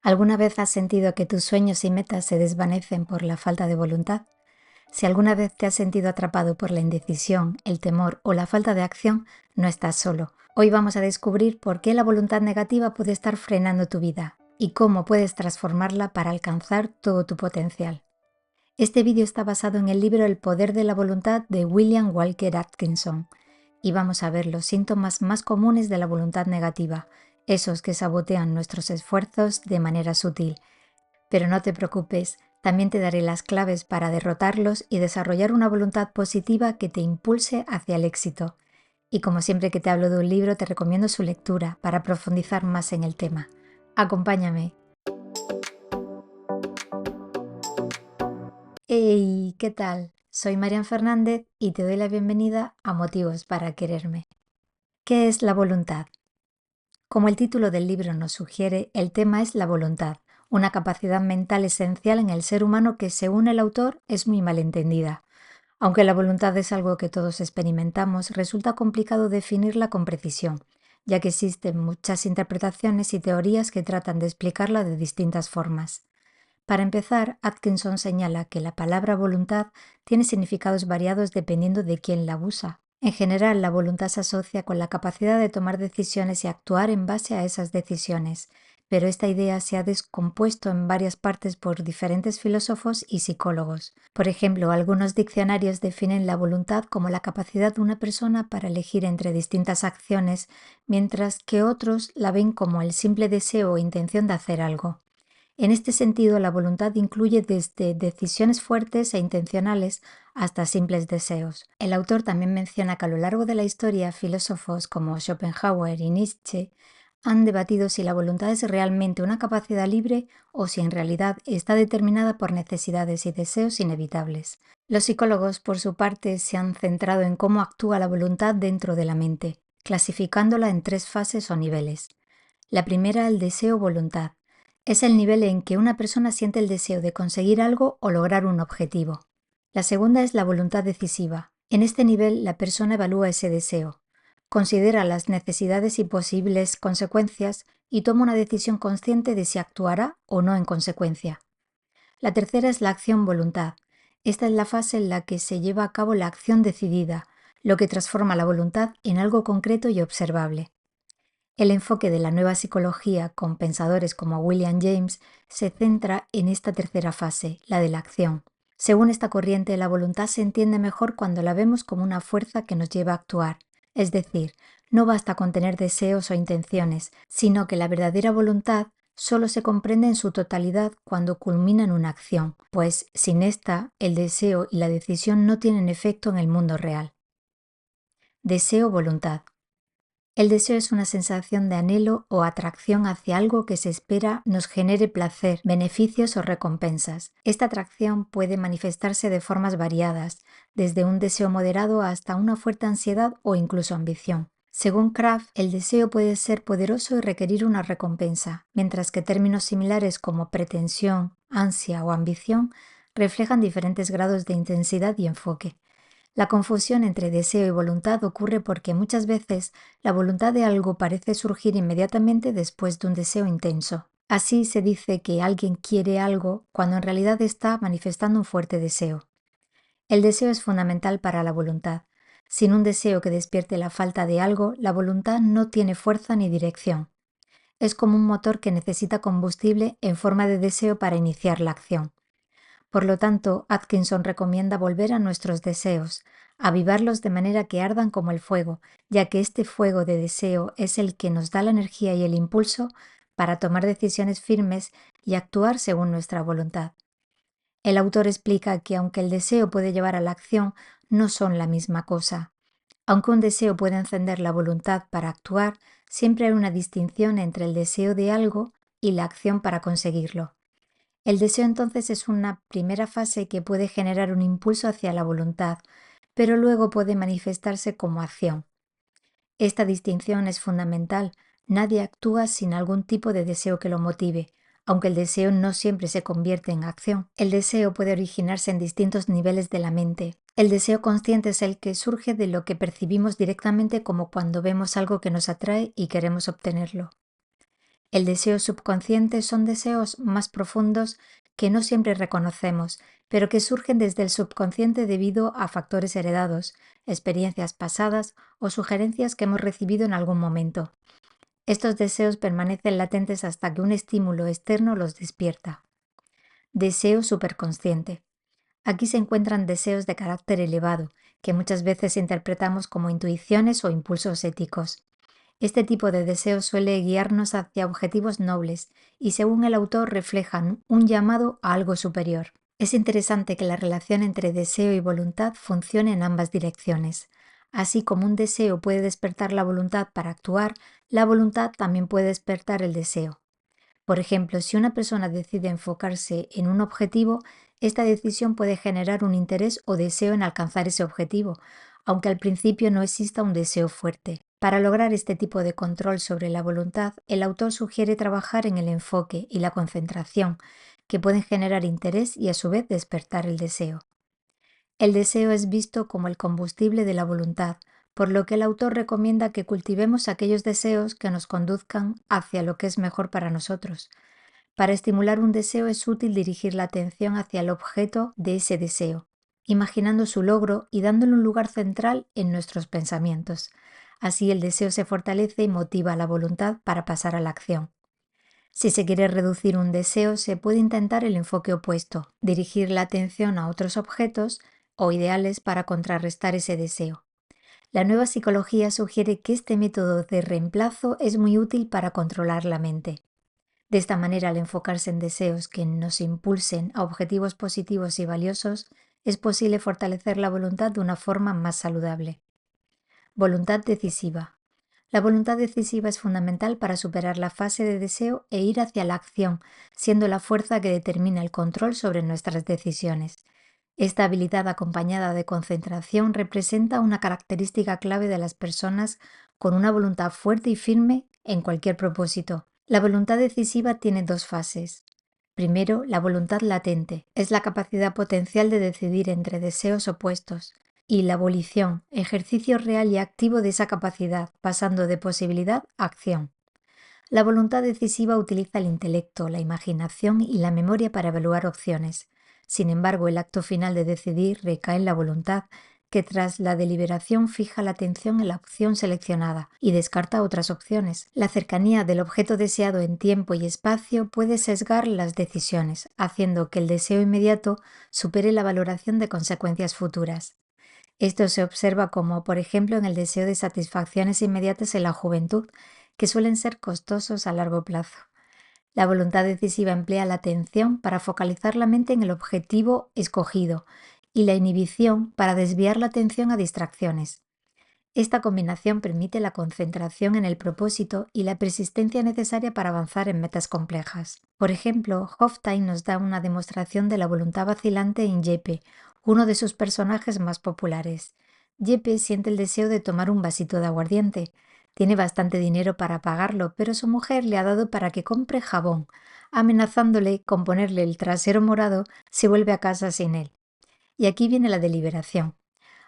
¿Alguna vez has sentido que tus sueños y metas se desvanecen por la falta de voluntad? Si alguna vez te has sentido atrapado por la indecisión, el temor o la falta de acción, no estás solo. Hoy vamos a descubrir por qué la voluntad negativa puede estar frenando tu vida y cómo puedes transformarla para alcanzar todo tu potencial. Este vídeo está basado en el libro El poder de la voluntad de William Walker Atkinson y vamos a ver los síntomas más comunes de la voluntad negativa, esos que sabotean nuestros esfuerzos de manera sutil. Pero no te preocupes, también te daré las claves para derrotarlos y desarrollar una voluntad positiva que te impulse hacia el éxito. Y como siempre que te hablo de un libro, te recomiendo su lectura para profundizar más en el tema. Acompáñame. ¡Hey! ¿Qué tal? Soy Marian Fernández y te doy la bienvenida a Motivos para Quererme. ¿Qué es la voluntad? Como el título del libro nos sugiere, el tema es la voluntad, una capacidad mental esencial en el ser humano que, según el autor, es muy malentendida. Aunque la voluntad es algo que todos experimentamos, resulta complicado definirla con precisión, ya que existen muchas interpretaciones y teorías que tratan de explicarla de distintas formas. Para empezar, Atkinson señala que la palabra voluntad tiene significados variados dependiendo de quién la usa. En general, la voluntad se asocia con la capacidad de tomar decisiones y actuar en base a esas decisiones, pero esta idea se ha descompuesto en varias partes por diferentes filósofos y psicólogos. Por ejemplo, algunos diccionarios definen la voluntad como la capacidad de una persona para elegir entre distintas acciones, mientras que otros la ven como el simple deseo o intención de hacer algo. En este sentido, la voluntad incluye desde decisiones fuertes e intencionales hasta simples deseos. El autor también menciona que a lo largo de la historia, filósofos como Schopenhauer y Nietzsche han debatido si la voluntad es realmente una capacidad libre o si en realidad está determinada por necesidades y deseos inevitables. Los psicólogos, por su parte, se han centrado en cómo actúa la voluntad dentro de la mente, clasificándola en 3 fases o niveles. La primera, el deseo-voluntad. Es el nivel en que una persona siente el deseo de conseguir algo o lograr un objetivo. La segunda es la voluntad decisiva. En este nivel, la persona evalúa ese deseo, considera las necesidades y posibles consecuencias y toma una decisión consciente de si actuará o no en consecuencia. La tercera es la acción-voluntad. Esta es la fase en la que se lleva a cabo la acción decidida, lo que transforma la voluntad en algo concreto y observable. El enfoque de la nueva psicología con pensadores como William James se centra en esta tercera fase, la de la acción. Según esta corriente, la voluntad se entiende mejor cuando la vemos como una fuerza que nos lleva a actuar. Es decir, no basta con tener deseos o intenciones, sino que la verdadera voluntad solo se comprende en su totalidad cuando culmina en una acción, pues sin esta, el deseo y la decisión no tienen efecto en el mundo real. Deseo-voluntad. El deseo es una sensación de anhelo o atracción hacia algo que se espera nos genere placer, beneficios o recompensas. Esta atracción puede manifestarse de formas variadas, desde un deseo moderado hasta una fuerte ansiedad o incluso ambición. Según Kraft, el deseo puede ser poderoso y requerir una recompensa, mientras que términos similares como pretensión, ansia o ambición reflejan diferentes grados de intensidad y enfoque. La confusión entre deseo y voluntad ocurre porque muchas veces la voluntad de algo parece surgir inmediatamente después de un deseo intenso. Así se dice que alguien quiere algo cuando en realidad está manifestando un fuerte deseo. El deseo es fundamental para la voluntad. Sin un deseo que despierte la falta de algo, la voluntad no tiene fuerza ni dirección. Es como un motor que necesita combustible en forma de deseo para iniciar la acción. Por lo tanto, Atkinson recomienda volver a nuestros deseos, avivarlos de manera que ardan como el fuego, ya que este fuego de deseo es el que nos da la energía y el impulso para tomar decisiones firmes y actuar según nuestra voluntad. El autor explica que aunque el deseo puede llevar a la acción, no son la misma cosa. Aunque un deseo puede encender la voluntad para actuar, siempre hay una distinción entre el deseo de algo y la acción para conseguirlo. El deseo entonces es una primera fase que puede generar un impulso hacia la voluntad, pero luego puede manifestarse como acción. Esta distinción es fundamental. Nadie actúa sin algún tipo de deseo que lo motive, aunque el deseo no siempre se convierte en acción. El deseo puede originarse en distintos niveles de la mente. El deseo consciente es el que surge de lo que percibimos directamente, como cuando vemos algo que nos atrae y queremos obtenerlo. El deseo subconsciente son deseos más profundos que no siempre reconocemos, pero que surgen desde el subconsciente debido a factores heredados, experiencias pasadas o sugerencias que hemos recibido en algún momento. Estos deseos permanecen latentes hasta que un estímulo externo los despierta. Deseo superconsciente. Aquí se encuentran deseos de carácter elevado, que muchas veces interpretamos como intuiciones o impulsos éticos. Este tipo de deseos suele guiarnos hacia objetivos nobles y, según el autor, reflejan un llamado a algo superior. Es interesante que la relación entre deseo y voluntad funcione en ambas direcciones. Así como un deseo puede despertar la voluntad para actuar, la voluntad también puede despertar el deseo. Por ejemplo, si una persona decide enfocarse en un objetivo, esta decisión puede generar un interés o deseo en alcanzar ese objetivo, aunque al principio no exista un deseo fuerte. Para lograr este tipo de control sobre la voluntad, el autor sugiere trabajar en el enfoque y la concentración, que pueden generar interés y a su vez despertar el deseo. El deseo es visto como el combustible de la voluntad, por lo que el autor recomienda que cultivemos aquellos deseos que nos conduzcan hacia lo que es mejor para nosotros. Para estimular un deseo es útil dirigir la atención hacia el objeto de ese deseo, imaginando su logro y dándole un lugar central en nuestros pensamientos. Así el deseo se fortalece y motiva la voluntad para pasar a la acción. Si se quiere reducir un deseo, se puede intentar el enfoque opuesto, dirigir la atención a otros objetos o ideales para contrarrestar ese deseo. La nueva psicología sugiere que este método de reemplazo es muy útil para controlar la mente. De esta manera, al enfocarse en deseos que nos impulsen a objetivos positivos y valiosos, es posible fortalecer la voluntad de una forma más saludable. Voluntad decisiva. La voluntad decisiva es fundamental para superar la fase de deseo e ir hacia la acción, siendo la fuerza que determina el control sobre nuestras decisiones. Esta habilidad acompañada de concentración representa una característica clave de las personas con una voluntad fuerte y firme en cualquier propósito. La voluntad decisiva tiene dos fases. Primero, la voluntad latente es la capacidad potencial de decidir entre deseos opuestos. Y la volición, ejercicio real y activo de esa capacidad, pasando de posibilidad a acción. La voluntad decisiva utiliza el intelecto, la imaginación y la memoria para evaluar opciones. Sin embargo, el acto final de decidir recae en la voluntad, que tras la deliberación fija la atención en la opción seleccionada y descarta otras opciones. La cercanía del objeto deseado en tiempo y espacio puede sesgar las decisiones, haciendo que el deseo inmediato supere la valoración de consecuencias futuras. Esto se observa como, por ejemplo, en el deseo de satisfacciones inmediatas en la juventud, que suelen ser costosos a largo plazo. La voluntad decisiva emplea la atención para focalizar la mente en el objetivo escogido y la inhibición para desviar la atención a distracciones. Esta combinación permite la concentración en el propósito y la persistencia necesaria para avanzar en metas complejas. Por ejemplo, Hofstein nos da una demostración de la voluntad vacilante en Jeppe, uno de sus personajes más populares. Jeppe siente el deseo de tomar un vasito de aguardiente. Tiene bastante dinero para pagarlo, pero su mujer le ha dado para que compre jabón, amenazándole con ponerle el trasero morado si vuelve a casa sin él. Y aquí viene la deliberación.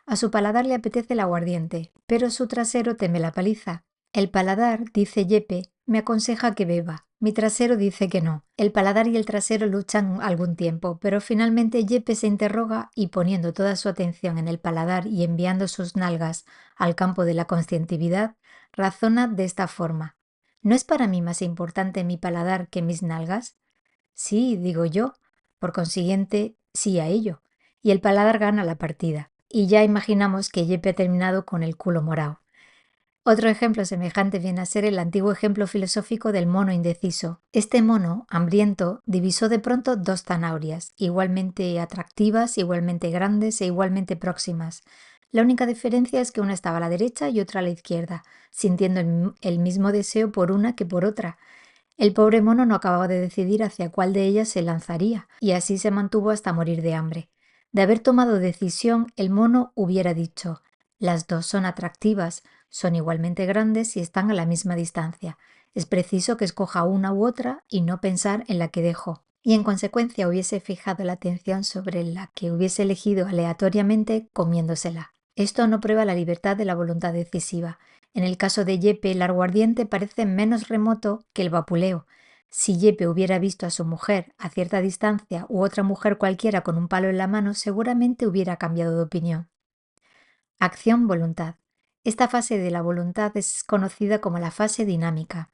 A su paladar le apetece el aguardiente, pero su trasero teme la paliza. El paladar, dice Jeppe, me aconseja que beba. Mi trasero dice que no. El paladar y el trasero luchan algún tiempo, pero finalmente Jeppe se interroga y, poniendo toda su atención en el paladar y enviando sus nalgas al campo de la conscientividad, razona de esta forma. ¿No es para mí más importante mi paladar que mis nalgas? Sí, digo yo. Por consiguiente, sí a ello. Y el paladar gana la partida. Y ya imaginamos que Jeppe ha terminado con el culo morado. Otro ejemplo semejante viene a ser el antiguo ejemplo filosófico del mono indeciso. Este mono, hambriento, divisó de pronto dos zanahorias, igualmente atractivas, igualmente grandes e igualmente próximas. La única diferencia es que una estaba a la derecha y otra a la izquierda, sintiendo el mismo deseo por una que por otra. El pobre mono no acababa de decidir hacia cuál de ellas se lanzaría, y así se mantuvo hasta morir de hambre. De haber tomado decisión, el mono hubiera dicho: las dos son atractivas, son igualmente grandes y están a la misma distancia. Es preciso que escoja una u otra y no pensar en la que dejo. Y en consecuencia hubiese fijado la atención sobre la que hubiese elegido aleatoriamente, comiéndosela. Esto no prueba la libertad de la voluntad decisiva. En el caso de Yepe, el aguardiente parece menos remoto que el vapuleo. Si Yepe hubiera visto a su mujer a cierta distancia u otra mujer cualquiera con un palo en la mano, seguramente hubiera cambiado de opinión. Acción-voluntad. Esta fase de la voluntad es conocida como la fase dinámica.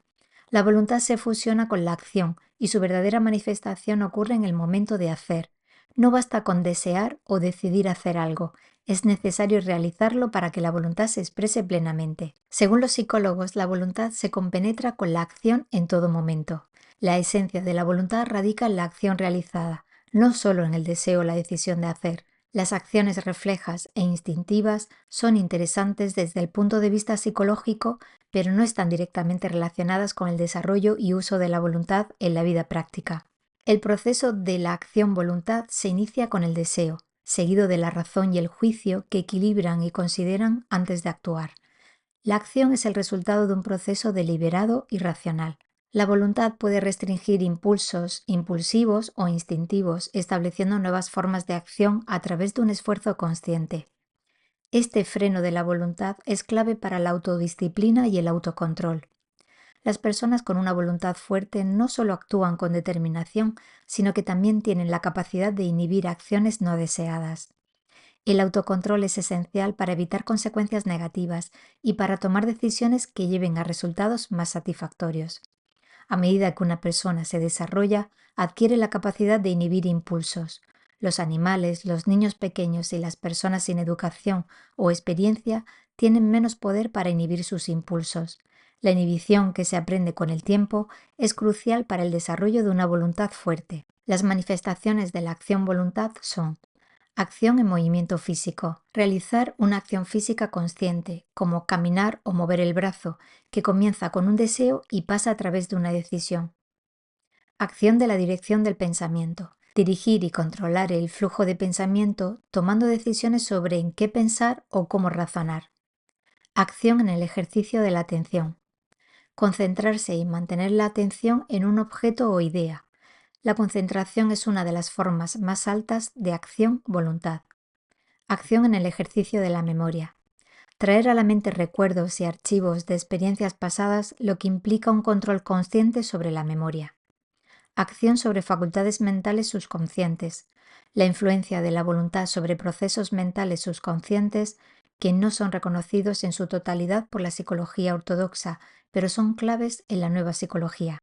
La voluntad se fusiona con la acción y su verdadera manifestación ocurre en el momento de hacer. No basta con desear o decidir hacer algo, es necesario realizarlo para que la voluntad se exprese plenamente. Según los psicólogos, la voluntad se compenetra con la acción en todo momento. La esencia de la voluntad radica en la acción realizada, no solo en el deseo o la decisión de hacer. Las acciones reflejas e instintivas son interesantes desde el punto de vista psicológico, pero no están directamente relacionadas con el desarrollo y uso de la voluntad en la vida práctica. El proceso de la acción-voluntad se inicia con el deseo, seguido de la razón y el juicio que equilibran y consideran antes de actuar. La acción es el resultado de un proceso deliberado y racional. La voluntad puede restringir impulsos impulsivos o instintivos, estableciendo nuevas formas de acción a través de un esfuerzo consciente. Este freno de la voluntad es clave para la autodisciplina y el autocontrol. Las personas con una voluntad fuerte no solo actúan con determinación, sino que también tienen la capacidad de inhibir acciones no deseadas. El autocontrol es esencial para evitar consecuencias negativas y para tomar decisiones que lleven a resultados más satisfactorios. A medida que una persona se desarrolla, adquiere la capacidad de inhibir impulsos. Los animales, los niños pequeños y las personas sin educación o experiencia tienen menos poder para inhibir sus impulsos. La inhibición que se aprende con el tiempo es crucial para el desarrollo de una voluntad fuerte. Las manifestaciones de la acción-voluntad son: acción en movimiento físico. Realizar una acción física consciente, como caminar o mover el brazo, que comienza con un deseo y pasa a través de una decisión. Acción de la dirección del pensamiento. Dirigir y controlar el flujo de pensamiento tomando decisiones sobre en qué pensar o cómo razonar. Acción en el ejercicio de la atención. Concentrarse y mantener la atención en un objeto o idea. La concentración es una de las formas más altas de acción-voluntad. Acción en el ejercicio de la memoria. Traer a la mente recuerdos y archivos de experiencias pasadas, lo que implica un control consciente sobre la memoria. Acción sobre facultades mentales subconscientes. La influencia de la voluntad sobre procesos mentales subconscientes que no son reconocidos en su totalidad por la psicología ortodoxa, pero son claves en la nueva psicología.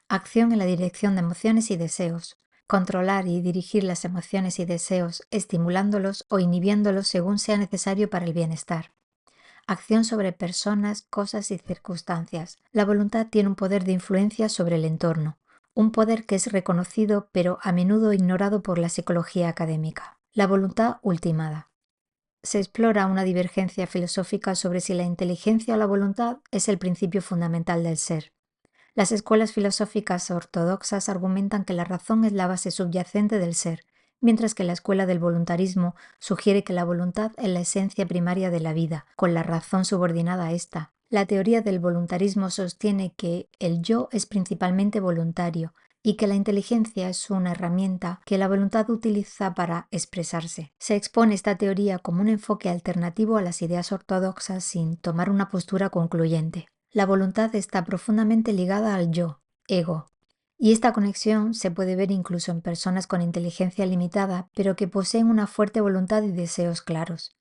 Acción en la dirección de emociones y deseos. Controlar y dirigir las emociones y deseos, estimulándolos o inhibiéndolos según sea necesario para el bienestar. Acción sobre personas, cosas y circunstancias. La voluntad tiene un poder de influencia sobre el entorno, un poder que es reconocido pero a menudo ignorado por la psicología académica. La voluntad ultimada. Se explora una divergencia filosófica sobre si la inteligencia o la voluntad es el principio fundamental del ser. Las escuelas filosóficas ortodoxas argumentan que la razón es la base subyacente del ser, mientras que la escuela del voluntarismo sugiere que la voluntad es la esencia primaria de la vida, con la razón subordinada a esta. La teoría del voluntarismo sostiene que el yo es principalmente voluntario y que la inteligencia es una herramienta que la voluntad utiliza para expresarse. Se expone esta teoría como un enfoque alternativo a las ideas ortodoxas sin tomar una postura concluyente. La voluntad está profundamente ligada al yo, ego, y esta conexión se puede ver incluso en personas con inteligencia limitada, pero que poseen una fuerte voluntad y deseos claros.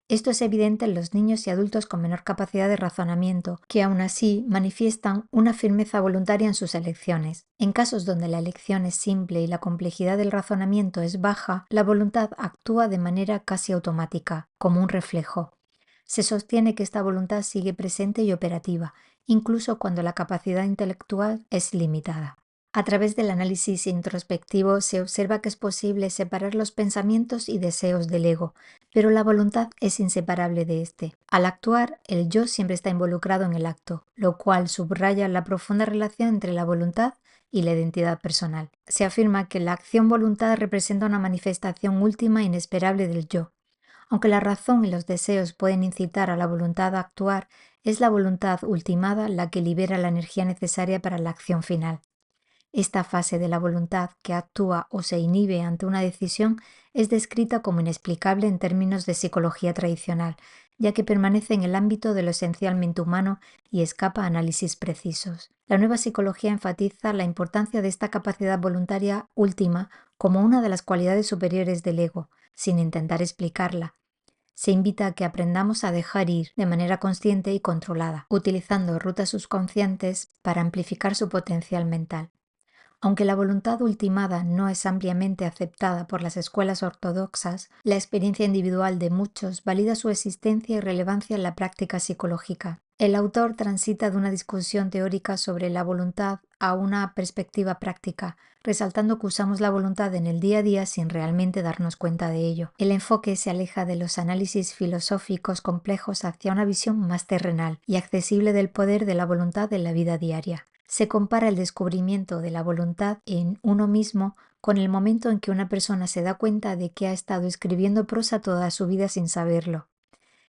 Esto es evidente en los niños y adultos con menor capacidad de razonamiento, que aún así manifiestan una firmeza voluntaria en sus elecciones. En casos donde la elección es simple y la complejidad del razonamiento es baja, la voluntad actúa de manera casi automática, como un reflejo. Se sostiene que esta voluntad sigue presente y operativa, incluso cuando la capacidad intelectual es limitada. A través del análisis introspectivo se observa que es posible separar los pensamientos y deseos del ego, pero la voluntad es inseparable de este. Al actuar, el yo siempre está involucrado en el acto, lo cual subraya la profunda relación entre la voluntad y la identidad personal. Se afirma que la acción-voluntad representa una manifestación última e inesperable del yo. Aunque la razón y los deseos pueden incitar a la voluntad a actuar, es la voluntad ultimada la que libera la energía necesaria para la acción final. Esta fase de la voluntad que actúa o se inhibe ante una decisión es descrita como inexplicable en términos de psicología tradicional, ya que permanece en el ámbito de lo esencialmente humano y escapa a análisis precisos. La nueva psicología enfatiza la importancia de esta capacidad voluntaria última como una de las cualidades superiores del ego, sin intentar explicarla. Se invita a que aprendamos a dejar ir de manera consciente y controlada, utilizando rutas subconscientes para amplificar su potencial mental. Aunque la voluntad ultimada no es ampliamente aceptada por las escuelas ortodoxas, la experiencia individual de muchos valida su existencia y relevancia en la práctica psicológica. El autor transita de una discusión teórica sobre la voluntad a una perspectiva práctica, resaltando que usamos la voluntad en el día a día sin realmente darnos cuenta de ello. El enfoque se aleja de los análisis filosóficos complejos hacia una visión más terrenal y accesible del poder de la voluntad en la vida diaria. Se compara el descubrimiento de la voluntad en uno mismo con el momento en que una persona se da cuenta de que ha estado escribiendo prosa toda su vida sin saberlo.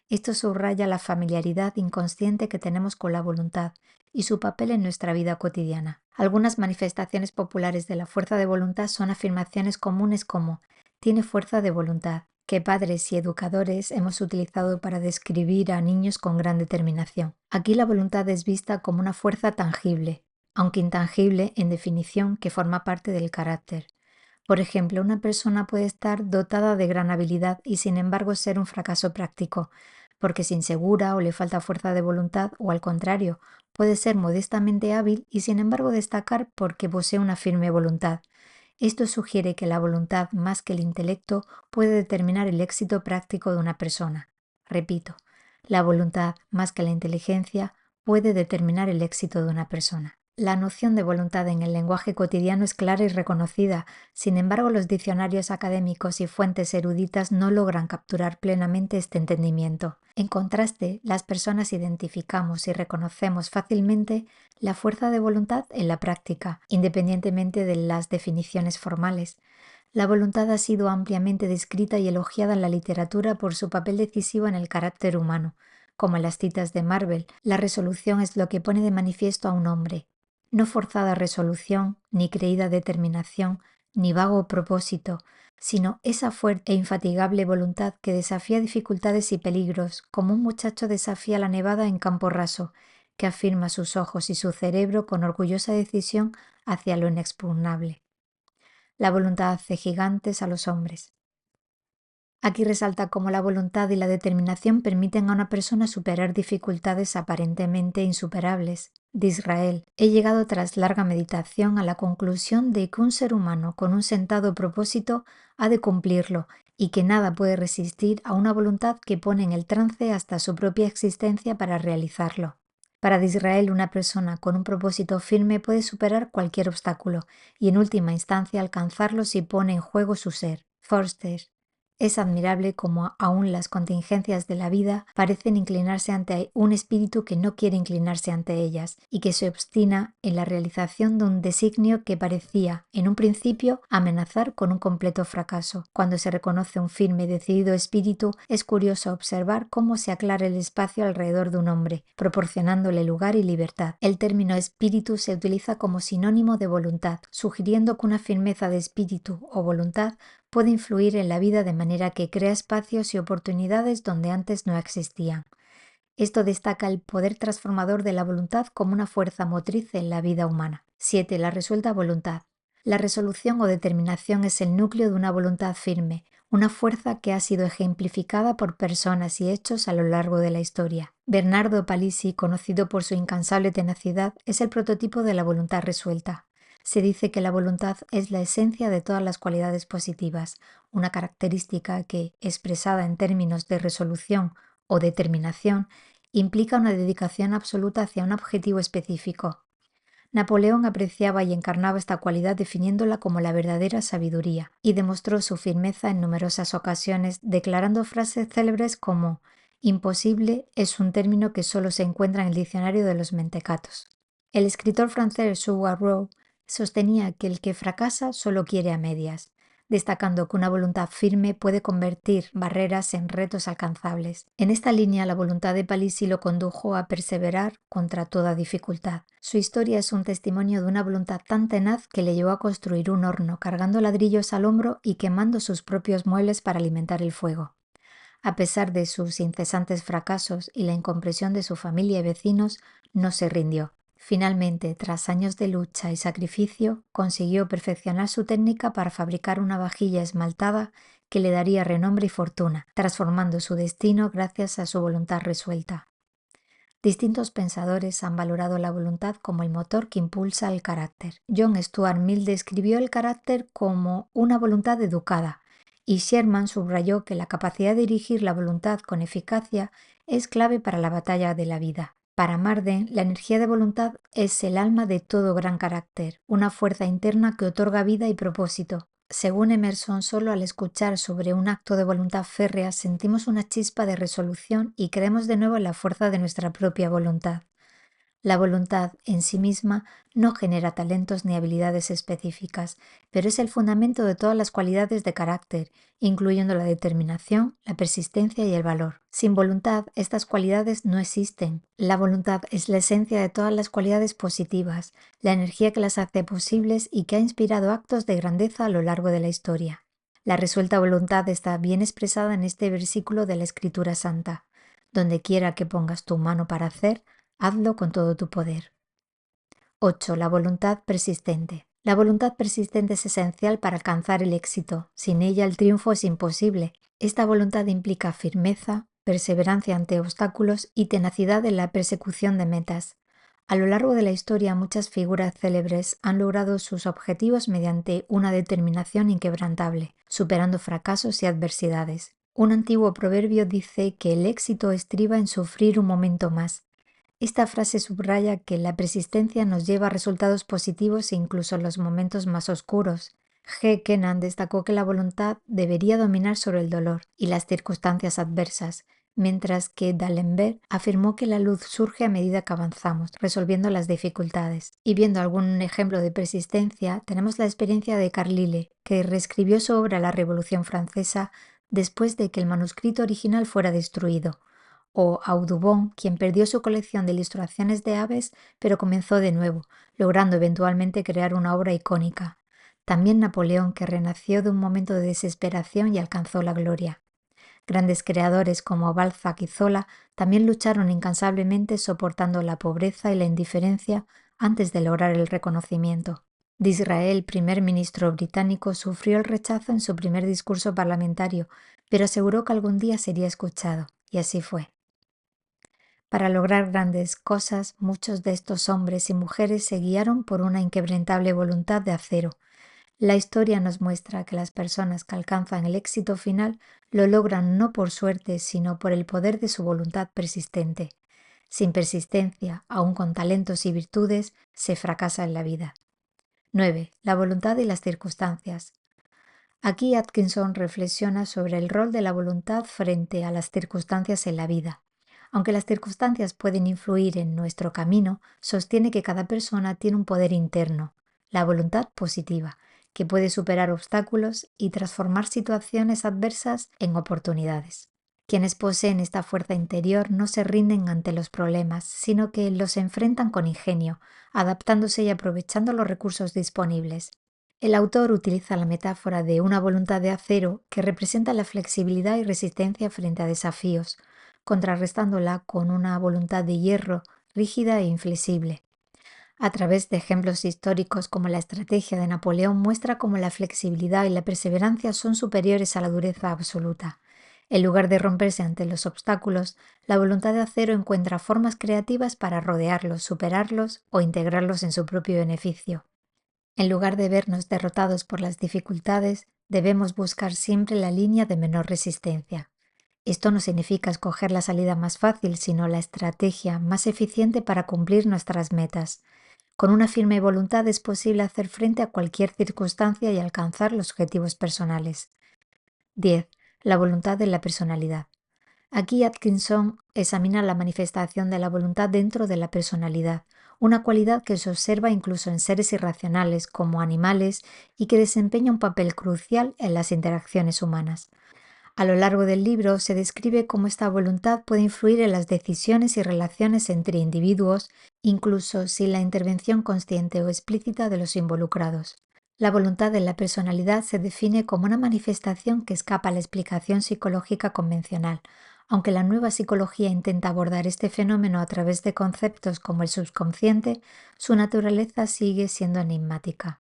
Esto subraya la familiaridad inconsciente que tenemos con la voluntad y su papel en nuestra vida cotidiana. Algunas manifestaciones populares de la fuerza de voluntad son afirmaciones comunes como «tiene fuerza de voluntad», que padres y educadores hemos utilizado para describir a niños con gran determinación. Aquí la voluntad es vista como una fuerza tangible, aunque intangible en definición, que forma parte del carácter. Por ejemplo, una persona puede estar dotada de gran habilidad y sin embargo ser un fracaso práctico, porque es insegura o le falta fuerza de voluntad, o al contrario, puede ser modestamente hábil y sin embargo destacar porque posee una firme voluntad. Esto sugiere que la voluntad, más que el intelecto, puede determinar el éxito práctico de una persona. Repito, la voluntad, más que la inteligencia, puede determinar el éxito de una persona. La noción de voluntad en el lenguaje cotidiano es clara y reconocida, sin embargo los diccionarios académicos y fuentes eruditas no logran capturar plenamente este entendimiento. En contraste, las personas identificamos y reconocemos fácilmente la fuerza de voluntad en la práctica, independientemente de las definiciones formales. La voluntad ha sido ampliamente descrita y elogiada en la literatura por su papel decisivo en el carácter humano. Como en las citas de Marvel, la resolución es lo que pone de manifiesto a un hombre. No forzada resolución, ni creída determinación, ni vago propósito, sino esa fuerte e infatigable voluntad que desafía dificultades y peligros, como un muchacho desafía la nevada en campo raso, que afirma sus ojos y su cerebro con orgullosa decisión hacia lo inexpugnable. La voluntad hace gigantes a los hombres. Aquí resalta cómo la voluntad y la determinación permiten a una persona superar dificultades aparentemente insuperables. De Israel, he llegado tras larga meditación a la conclusión de que un ser humano con un sentado propósito ha de cumplirlo y que nada puede resistir a una voluntad que pone en el trance hasta su propia existencia para realizarlo. Para de Israel, una persona con un propósito firme puede superar cualquier obstáculo y en última instancia alcanzarlo si pone en juego su ser. Forster. Es admirable cómo aún las contingencias de la vida parecen inclinarse ante un espíritu que no quiere inclinarse ante ellas y que se obstina en la realización de un designio que parecía, en un principio, amenazar con un completo fracaso. Cuando se reconoce un firme y decidido espíritu, es curioso observar cómo se aclara el espacio alrededor de un hombre, proporcionándole lugar y libertad. El término espíritu se utiliza como sinónimo de voluntad, sugiriendo que una firmeza de espíritu o voluntad puede influir en la vida de manera que crea espacios y oportunidades donde antes no existían. Esto destaca el poder transformador de la voluntad como una fuerza motriz en la vida humana. 7. La resuelta voluntad. La resolución o determinación es el núcleo de una voluntad firme, una fuerza que ha sido ejemplificada por personas y hechos a lo largo de la historia. Bernardo Palissy, conocido por su incansable tenacidad, es el prototipo de la voluntad resuelta. Se dice que la voluntad es la esencia de todas las cualidades positivas, una característica que, expresada en términos de resolución o determinación, implica una dedicación absoluta hacia un objetivo específico. Napoleón apreciaba y encarnaba esta cualidad definiéndola como la verdadera sabiduría, y demostró su firmeza en numerosas ocasiones, declarando frases célebres como «imposible es un término que solo se encuentra en el diccionario de los mentecatos». El escritor francés Suwarow sostenía que el que fracasa solo quiere a medias. destacando que una voluntad firme puede convertir barreras en retos alcanzables. En esta línea, la voluntad de Palissy lo condujo a perseverar contra toda dificultad. Su historia es un testimonio de una voluntad tan tenaz que le llevó a construir un horno, cargando ladrillos al hombro y quemando sus propios muebles para alimentar el fuego. A pesar de sus incesantes fracasos y la incomprensión de su familia y vecinos, no se rindió. Finalmente, tras años de lucha y sacrificio, consiguió perfeccionar su técnica para fabricar una vajilla esmaltada que le daría renombre y fortuna, transformando su destino gracias a su voluntad resuelta. Distintos pensadores han valorado la voluntad como el motor que impulsa el carácter. John Stuart Mill describió el carácter como una voluntad educada, y Sherman subrayó que la capacidad de dirigir la voluntad con eficacia es clave para la batalla de la vida. Para Marden, la energía de voluntad es el alma de todo gran carácter, una fuerza interna que otorga vida y propósito. Según Emerson, solo al escuchar sobre un acto de voluntad férrea sentimos una chispa de resolución y creemos de nuevo en la fuerza de nuestra propia voluntad. La voluntad en sí misma no genera talentos ni habilidades específicas, pero es el fundamento de todas las cualidades de carácter, incluyendo la determinación, la persistencia y el valor. Sin voluntad, estas cualidades no existen. La voluntad es la esencia de todas las cualidades positivas, la energía que las hace posibles y que ha inspirado actos de grandeza a lo largo de la historia. La resuelta voluntad está bien expresada en este versículo de la Escritura Santa. Donde quiera que pongas tu mano para hacer, hazlo con todo tu poder. 8. La voluntad persistente. La voluntad persistente es esencial para alcanzar el éxito. Sin ella el triunfo es imposible. Esta voluntad implica firmeza, perseverancia ante obstáculos y tenacidad en la persecución de metas. A lo largo de la historia, muchas figuras célebres han logrado sus objetivos mediante una determinación inquebrantable, superando fracasos y adversidades. Un antiguo proverbio dice que el éxito estriba en sufrir un momento más. Esta frase subraya que la persistencia nos lleva a resultados positivos incluso en los momentos más oscuros. G. Kennan destacó que la voluntad debería dominar sobre el dolor y las circunstancias adversas, mientras que D'Alembert afirmó que la luz surge a medida que avanzamos, resolviendo las dificultades. Y viendo algún ejemplo de persistencia, tenemos la experiencia de Carlyle, que reescribió su obra La Revolución Francesa después de que el manuscrito original fuera destruido, o Audubon, quien perdió su colección de ilustraciones de aves, pero comenzó de nuevo, logrando eventualmente crear una obra icónica. También Napoleón, que renació de un momento de desesperación y alcanzó la gloria. Grandes creadores como Balzac y Zola también lucharon incansablemente soportando la pobreza y la indiferencia antes de lograr el reconocimiento. Disraeli, primer ministro británico, sufrió el rechazo en su primer discurso parlamentario, pero aseguró que algún día sería escuchado, y así fue. Para lograr grandes cosas, muchos de estos hombres y mujeres se guiaron por una inquebrantable voluntad de acero. La historia nos muestra que las personas que alcanzan el éxito final lo logran no por suerte, sino por el poder de su voluntad persistente. Sin persistencia, aun con talentos y virtudes, se fracasa en la vida. 9. La voluntad y las circunstancias. Aquí Atkinson reflexiona sobre el rol de la voluntad frente a las circunstancias en la vida. Aunque las circunstancias pueden influir en nuestro camino, sostiene que cada persona tiene un poder interno, la voluntad positiva, que puede superar obstáculos y transformar situaciones adversas en oportunidades. Quienes poseen esta fuerza interior no se rinden ante los problemas, sino que los enfrentan con ingenio, adaptándose y aprovechando los recursos disponibles. El autor utiliza la metáfora de una voluntad de acero que representa la flexibilidad y resistencia frente a desafíos, contrarrestándola con una voluntad de hierro rígida e inflexible. A través de ejemplos históricos como la estrategia de Napoleón muestra cómo la flexibilidad y la perseverancia son superiores a la dureza absoluta. En lugar de romperse ante los obstáculos, la voluntad de acero encuentra formas creativas para rodearlos, superarlos o integrarlos en su propio beneficio. En lugar de vernos derrotados por las dificultades, debemos buscar siempre la línea de menor resistencia. Esto no significa escoger la salida más fácil, sino la estrategia más eficiente para cumplir nuestras metas. Con una firme voluntad es posible hacer frente a cualquier circunstancia y alcanzar los objetivos personales. 10. La voluntad de la personalidad. Aquí Atkinson examina la manifestación de la voluntad dentro de la personalidad, una cualidad que se observa incluso en seres irracionales como animales y que desempeña un papel crucial en las interacciones humanas. A lo largo del libro se describe cómo esta voluntad puede influir en las decisiones y relaciones entre individuos, incluso sin la intervención consciente o explícita de los involucrados. La voluntad en la personalidad se define como una manifestación que escapa a la explicación psicológica convencional. Aunque la nueva psicología intenta abordar este fenómeno a través de conceptos como el subconsciente, su naturaleza sigue siendo enigmática.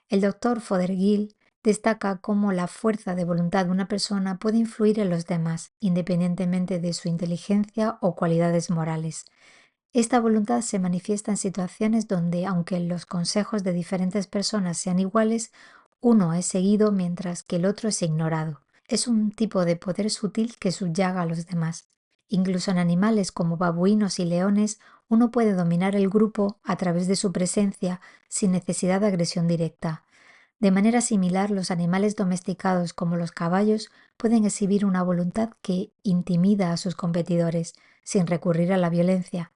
El doctor Fothergill destaca cómo la fuerza de voluntad de una persona puede influir en los demás, independientemente de su inteligencia o cualidades morales. Esta voluntad se manifiesta en situaciones donde, aunque los consejos de diferentes personas sean iguales, uno es seguido mientras que el otro es ignorado. Es un tipo de poder sutil que subyaga a los demás. Incluso en animales como babuinos y leones, uno puede dominar el grupo a través de su presencia sin necesidad de agresión directa. De manera similar, los animales domesticados como los caballos pueden exhibir una voluntad que intimida a sus competidores, sin recurrir a la violencia.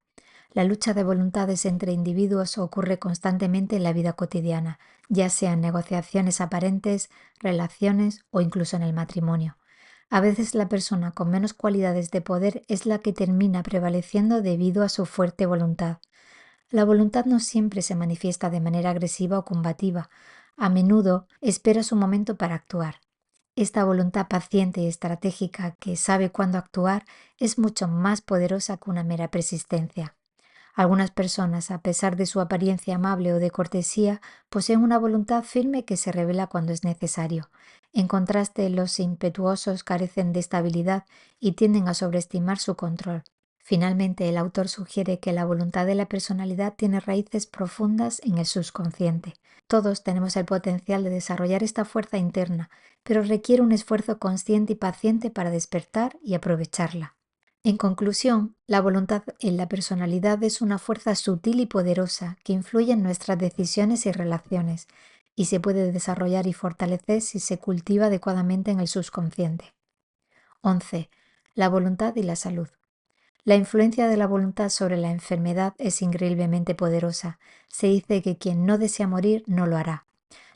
La lucha de voluntades entre individuos ocurre constantemente en la vida cotidiana, ya sea en negociaciones aparentes, relaciones o incluso en el matrimonio. A veces la persona con menos cualidades de poder es la que termina prevaleciendo debido a su fuerte voluntad. La voluntad no siempre se manifiesta de manera agresiva o combativa. A menudo espera su momento para actuar. Esta voluntad paciente y estratégica que sabe cuándo actuar es mucho más poderosa que una mera persistencia. Algunas personas, a pesar de su apariencia amable o de cortesía, poseen una voluntad firme que se revela cuando es necesario. En contraste, los impetuosos carecen de estabilidad y tienden a sobreestimar su control. Finalmente, el autor sugiere que la voluntad de la personalidad tiene raíces profundas en el subconsciente. Todos tenemos el potencial de desarrollar esta fuerza interna, pero requiere un esfuerzo consciente y paciente para despertar y aprovecharla. En conclusión, la voluntad en la personalidad es una fuerza sutil y poderosa que influye en nuestras decisiones y relaciones, y se puede desarrollar y fortalecer si se cultiva adecuadamente en el subconsciente. 11. La voluntad y la salud. La influencia de la voluntad sobre la enfermedad es increíblemente poderosa. Se dice que quien no desea morir no lo hará.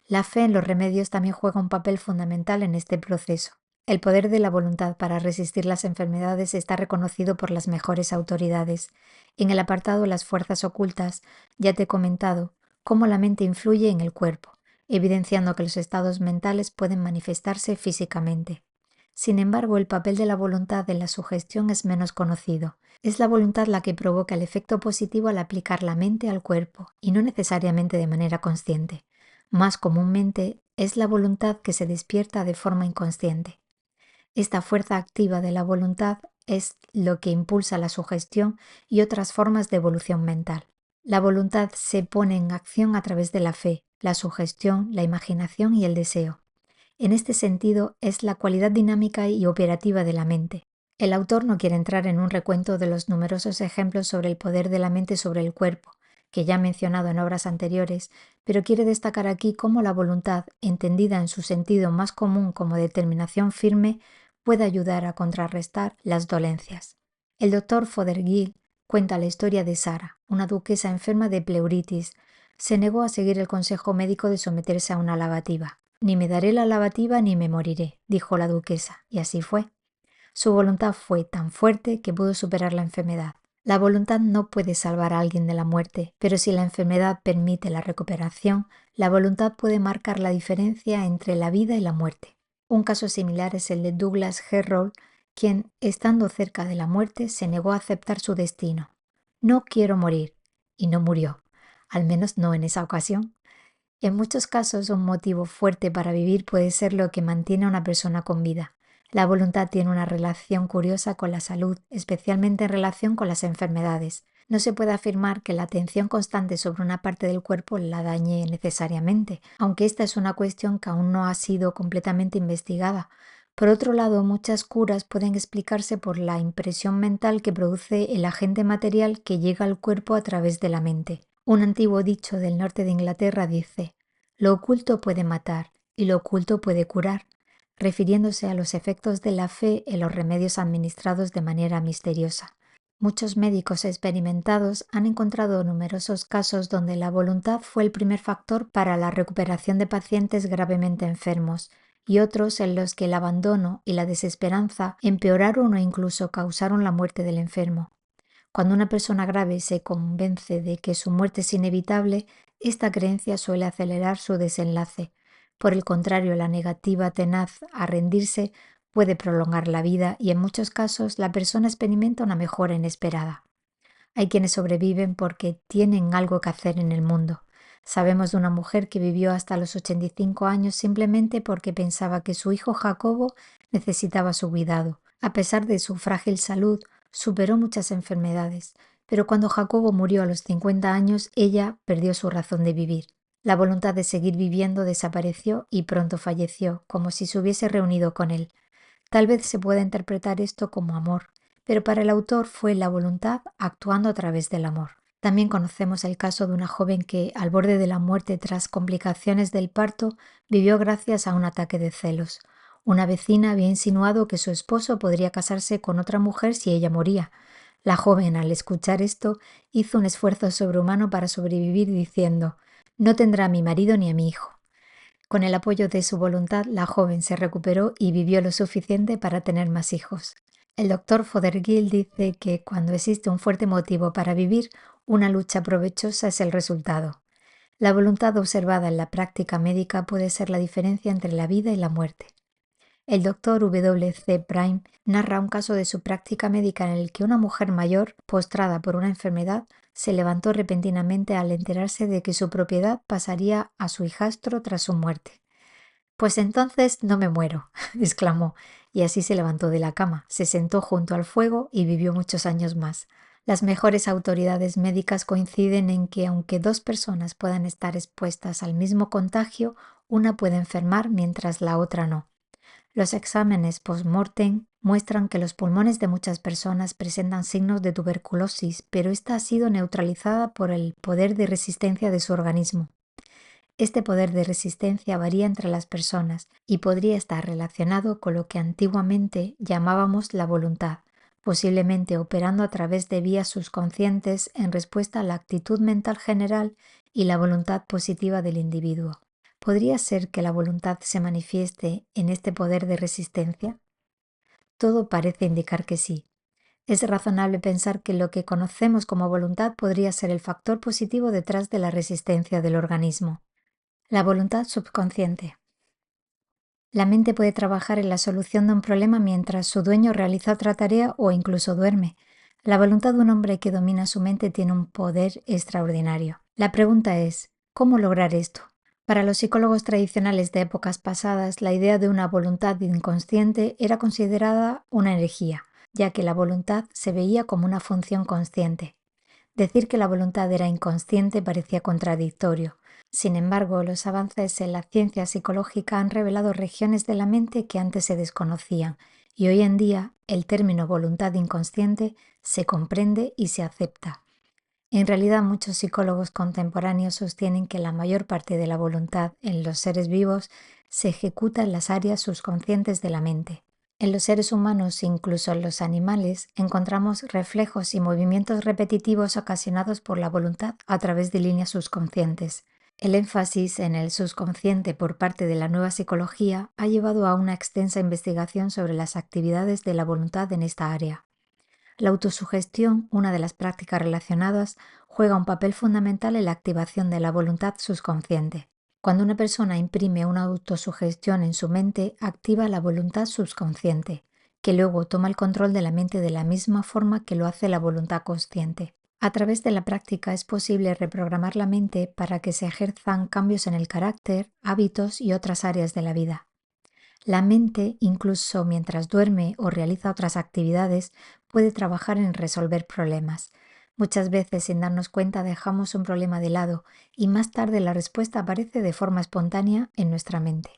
La fe en los remedios también juega un papel fundamental en este proceso. El poder de la voluntad para resistir las enfermedades está reconocido por las mejores autoridades. En el apartado Las fuerzas ocultas, ya te he comentado cómo la mente influye en el cuerpo, evidenciando que los estados mentales pueden manifestarse físicamente. Sin embargo, el papel de la voluntad en la sugestión es menos conocido. Es la voluntad la que provoca el efecto positivo al aplicar la mente al cuerpo, y no necesariamente de manera consciente. Más comúnmente, es la voluntad que se despierta de forma inconsciente. Esta fuerza activa de la voluntad es lo que impulsa la sugestión y otras formas de evolución mental. La voluntad se pone en acción a través de la fe, la sugestión, la imaginación y el deseo. En este sentido, es la cualidad dinámica y operativa de la mente. El autor no quiere entrar en un recuento de los numerosos ejemplos sobre el poder de la mente sobre el cuerpo, que ya he mencionado en obras anteriores, pero quiere destacar aquí cómo la voluntad, entendida en su sentido más común como determinación firme, puede ayudar a contrarrestar las dolencias. El doctor Fothergill cuenta la historia de Sara, una duquesa enferma de pleuritis. Se negó a seguir el consejo médico de someterse a una lavativa. «Ni me daré la lavativa ni me moriré», dijo la duquesa, y así fue. Su voluntad fue tan fuerte que pudo superar la enfermedad. La voluntad no puede salvar a alguien de la muerte, pero si la enfermedad permite la recuperación, la voluntad puede marcar la diferencia entre la vida y la muerte. Un caso similar es el de Douglas Herrold, quien, estando cerca de la muerte, se negó a aceptar su destino. «No quiero morir», y no murió, al menos no en esa ocasión. En muchos casos, un motivo fuerte para vivir puede ser lo que mantiene a una persona con vida. La voluntad tiene una relación curiosa con la salud, especialmente en relación con las enfermedades. No se puede afirmar que la atención constante sobre una parte del cuerpo la dañe necesariamente, aunque esta es una cuestión que aún no ha sido completamente investigada. Por otro lado, muchas curas pueden explicarse por la impresión mental que produce el agente material que llega al cuerpo a través de la mente. Un antiguo dicho del norte de Inglaterra dice: «Lo oculto puede matar y lo oculto puede curar», refiriéndose a los efectos de la fe en los remedios administrados de manera misteriosa. Muchos médicos experimentados han encontrado numerosos casos donde la voluntad fue el primer factor para la recuperación de pacientes gravemente enfermos y otros en los que el abandono y la desesperanza empeoraron o incluso causaron la muerte del enfermo. Cuando una persona grave se convence de que su muerte es inevitable, esta creencia suele acelerar su desenlace. Por el contrario, la negativa tenaz a rendirse puede prolongar la vida y en muchos casos la persona experimenta una mejora inesperada. Hay quienes sobreviven porque tienen algo que hacer en el mundo. Sabemos de una mujer que vivió hasta los 85 años simplemente porque pensaba que su hijo Jacobo necesitaba su cuidado. A pesar de su frágil salud, superó muchas enfermedades, pero cuando Jacobo murió a los 50 años, ella perdió su razón de vivir. La voluntad de seguir viviendo desapareció y pronto falleció, como si se hubiese reunido con él. Tal vez se pueda interpretar esto como amor, pero para el autor fue la voluntad actuando a través del amor. También conocemos el caso de una joven que, al borde de la muerte tras complicaciones del parto, vivió gracias a un ataque de celos. Una vecina había insinuado que su esposo podría casarse con otra mujer si ella moría. La joven, al escuchar esto, hizo un esfuerzo sobrehumano para sobrevivir diciendo: «No tendrá a mi marido ni a mi hijo». Con el apoyo de su voluntad, la joven se recuperó y vivió lo suficiente para tener más hijos. El doctor Fothergill dice que cuando existe un fuerte motivo para vivir, una lucha provechosa es el resultado. La voluntad observada en la práctica médica puede ser la diferencia entre la vida y la muerte. El doctor W. C. Prime narra un caso de su práctica médica en el que una mujer mayor, postrada por una enfermedad, se levantó repentinamente al enterarse de que su propiedad pasaría a su hijastro tras su muerte. «Pues entonces no me muero», exclamó, y así se levantó de la cama, se sentó junto al fuego y vivió muchos años más. Las mejores autoridades médicas coinciden en que aunque dos personas puedan estar expuestas al mismo contagio, una puede enfermar mientras la otra no. Los exámenes post-mortem muestran que los pulmones de muchas personas presentan signos de tuberculosis, pero esta ha sido neutralizada por el poder de resistencia de su organismo. Este poder de resistencia varía entre las personas y podría estar relacionado con lo que antiguamente llamábamos la voluntad, posiblemente operando a través de vías subconscientes en respuesta a la actitud mental general y la voluntad positiva del individuo. ¿Podría ser que la voluntad se manifieste en este poder de resistencia? Todo parece indicar que sí. Es razonable pensar que lo que conocemos como voluntad podría ser el factor positivo detrás de la resistencia del organismo. La voluntad subconsciente. La mente puede trabajar en la solución de un problema mientras su dueño realiza otra tarea o incluso duerme. La voluntad de un hombre que domina su mente tiene un poder extraordinario. La pregunta es, ¿cómo lograr esto? Para los psicólogos tradicionales de épocas pasadas, la idea de una voluntad inconsciente era considerada una herejía, ya que la voluntad se veía como una función consciente. Decir que la voluntad era inconsciente parecía contradictorio. Sin embargo, los avances en la ciencia psicológica han revelado regiones de la mente que antes se desconocían, y hoy en día el término voluntad inconsciente se comprende y se acepta. En realidad, muchos psicólogos contemporáneos sostienen que la mayor parte de la voluntad en los seres vivos se ejecuta en las áreas subconscientes de la mente. En los seres humanos, incluso en los animales, encontramos reflejos y movimientos repetitivos ocasionados por la voluntad a través de líneas subconscientes. El énfasis en el subconsciente por parte de la nueva psicología ha llevado a una extensa investigación sobre las actividades de la voluntad en esta área. La autosugestión, una de las prácticas relacionadas, juega un papel fundamental en la activación de la voluntad subconsciente. Cuando una persona imprime una autosugestión en su mente, activa la voluntad subconsciente, que luego toma el control de la mente de la misma forma que lo hace la voluntad consciente. A través de la práctica es posible reprogramar la mente para que se ejerzan cambios en el carácter, hábitos y otras áreas de la vida. La mente, incluso mientras duerme o realiza otras actividades, puede trabajar en resolver problemas. Muchas veces, sin darnos cuenta, dejamos un problema de lado y más tarde la respuesta aparece de forma espontánea en nuestra mente.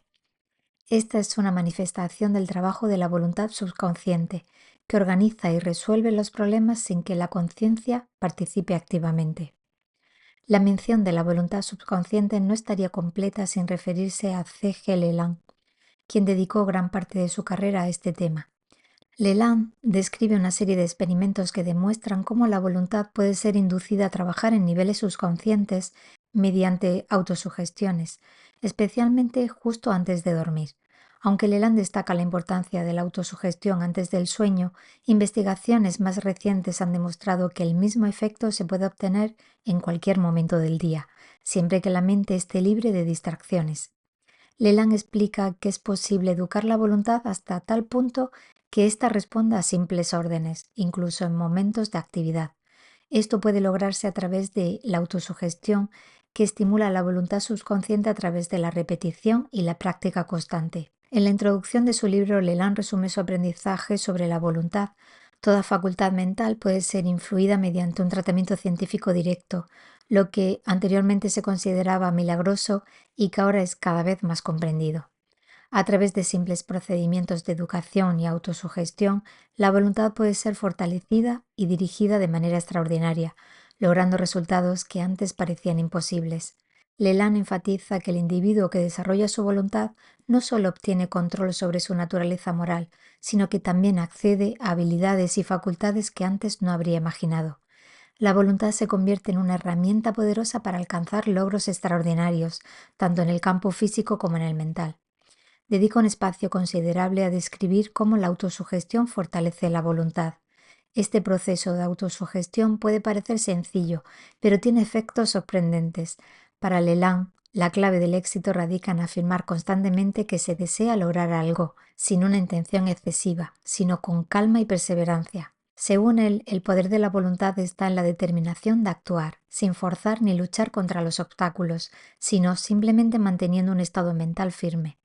Esta es una manifestación del trabajo de la voluntad subconsciente, que organiza y resuelve los problemas sin que la conciencia participe activamente. La mención de la voluntad subconsciente no estaría completa sin referirse a C. G. Leland, quien dedicó gran parte de su carrera a este tema. Leland describe una serie de experimentos que demuestran cómo la voluntad puede ser inducida a trabajar en niveles subconscientes mediante autosugestiones, especialmente justo antes de dormir. Aunque Leland destaca la importancia de la autosugestión antes del sueño, investigaciones más recientes han demostrado que el mismo efecto se puede obtener en cualquier momento del día, siempre que la mente esté libre de distracciones. Leland explica que es posible educar la voluntad hasta tal punto que ésta responda a simples órdenes, incluso en momentos de actividad. Esto puede lograrse a través de la autosugestión, que estimula la voluntad subconsciente a través de la repetición y la práctica constante. En la introducción de su libro, Leland resume su aprendizaje sobre la voluntad. Toda facultad mental puede ser influida mediante un tratamiento científico directo, lo que anteriormente se consideraba milagroso y que ahora es cada vez más comprendido. A través de simples procedimientos de educación y autosugestión, la voluntad puede ser fortalecida y dirigida de manera extraordinaria, logrando resultados que antes parecían imposibles. Leland enfatiza que el individuo que desarrolla su voluntad no solo obtiene control sobre su naturaleza moral, sino que también accede a habilidades y facultades que antes no habría imaginado. La voluntad se convierte en una herramienta poderosa para alcanzar logros extraordinarios, tanto en el campo físico como en el mental. Dedica un espacio considerable a describir cómo la autosugestión fortalece la voluntad. Este proceso de autosugestión puede parecer sencillo, pero tiene efectos sorprendentes. Para Leland, la clave del éxito radica en afirmar constantemente que se desea lograr algo, sin una intención excesiva, sino con calma y perseverancia. Según él, el poder de la voluntad está en la determinación de actuar, sin forzar ni luchar contra los obstáculos, sino simplemente manteniendo un estado mental firme.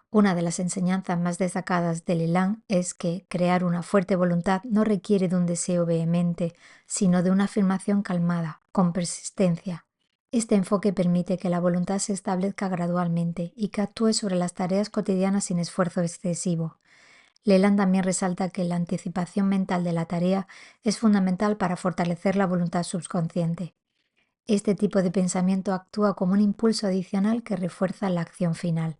Una de las enseñanzas más destacadas de Leland es que crear una fuerte voluntad no requiere de un deseo vehemente, sino de una afirmación calmada, con persistencia. Este enfoque permite que la voluntad se establezca gradualmente y que actúe sobre las tareas cotidianas sin esfuerzo excesivo. Leland también resalta que la anticipación mental de la tarea es fundamental para fortalecer la voluntad subconsciente. Este tipo de pensamiento actúa como un impulso adicional que refuerza la acción final.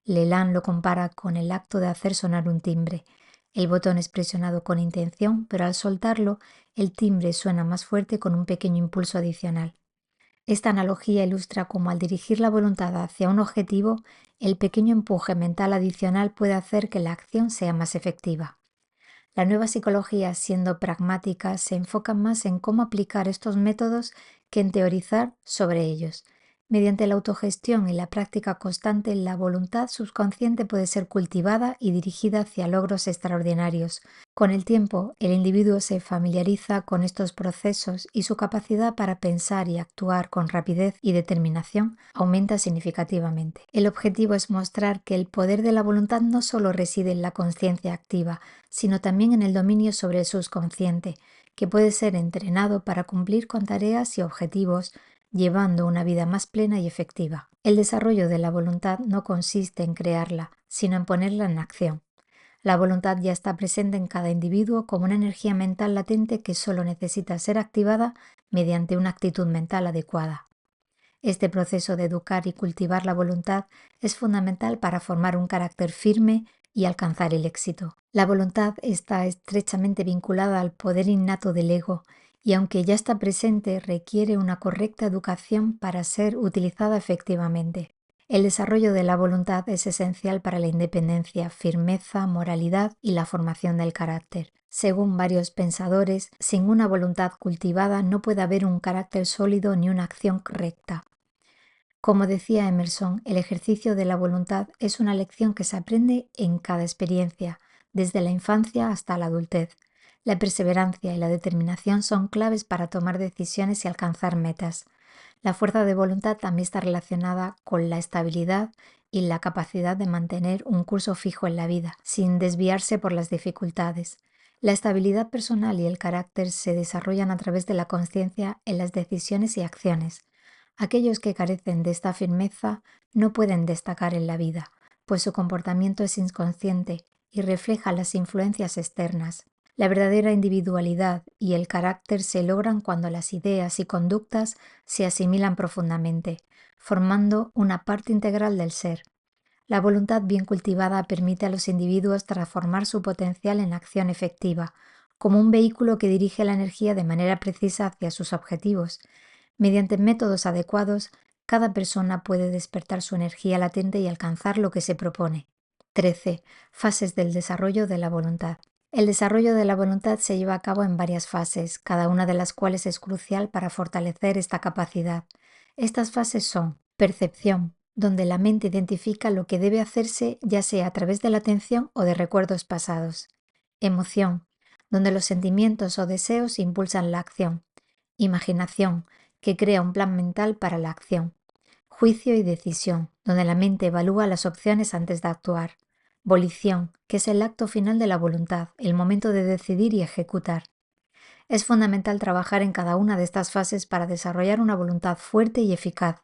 Leland lo compara con el acto de hacer sonar un timbre. El botón es presionado con intención, pero al soltarlo, el timbre suena más fuerte con un pequeño impulso adicional. Esta analogía ilustra cómo al dirigir la voluntad hacia un objetivo, el pequeño empuje mental adicional puede hacer que la acción sea más efectiva. La nueva psicología, siendo pragmática, se enfoca más en cómo aplicar estos métodos que en teorizar sobre ellos. Mediante la autogestión y la práctica constante, la voluntad subconsciente puede ser cultivada y dirigida hacia logros extraordinarios. Con el tiempo, el individuo se familiariza con estos procesos y su capacidad para pensar y actuar con rapidez y determinación aumenta significativamente. El objetivo es mostrar que el poder de la voluntad no solo reside en la conciencia activa, sino también en el dominio sobre el subconsciente, que puede ser entrenado para cumplir con tareas y objetivos, llevando una vida más plena y efectiva. El desarrollo de la voluntad no consiste en crearla, sino en ponerla en acción. La voluntad ya está presente en cada individuo como una energía mental latente que solo necesita ser activada mediante una actitud mental adecuada. Este proceso de educar y cultivar la voluntad es fundamental para formar un carácter firme y alcanzar el éxito. La voluntad está estrechamente vinculada al poder innato del ego y aunque ya está presente, requiere una correcta educación para ser utilizada efectivamente. El desarrollo de la voluntad es esencial para la independencia, firmeza, moralidad y la formación del carácter. Según varios pensadores, sin una voluntad cultivada no puede haber un carácter sólido ni una acción recta. Como decía Emerson, el ejercicio de la voluntad es una lección que se aprende en cada experiencia, desde la infancia hasta la adultez. La perseverancia y la determinación son claves para tomar decisiones y alcanzar metas. La fuerza de voluntad también está relacionada con la estabilidad y la capacidad de mantener un curso fijo en la vida, sin desviarse por las dificultades. La estabilidad personal y el carácter se desarrollan a través de la conciencia en las decisiones y acciones. Aquellos que carecen de esta firmeza no pueden destacar en la vida, pues su comportamiento es inconsciente y refleja las influencias externas. La verdadera individualidad y el carácter se logran cuando las ideas y conductas se asimilan profundamente, formando una parte integral del ser. La voluntad bien cultivada permite a los individuos transformar su potencial en acción efectiva, como un vehículo que dirige la energía de manera precisa hacia sus objetivos. Mediante métodos adecuados, cada persona puede despertar su energía latente y alcanzar lo que se propone. 13. Fases del desarrollo de la voluntad. El desarrollo de la voluntad se lleva a cabo en varias fases, cada una de las cuales es crucial para fortalecer esta capacidad. Estas fases son percepción, donde la mente identifica lo que debe hacerse ya sea a través de la atención o de recuerdos pasados. Emoción, donde los sentimientos o deseos impulsan la acción. Imaginación, que crea un plan mental para la acción. Juicio y decisión, donde la mente evalúa las opciones antes de actuar. Volición, que es el acto final de la voluntad, el momento de decidir y ejecutar. Es fundamental trabajar en cada una de estas fases para desarrollar una voluntad fuerte y eficaz.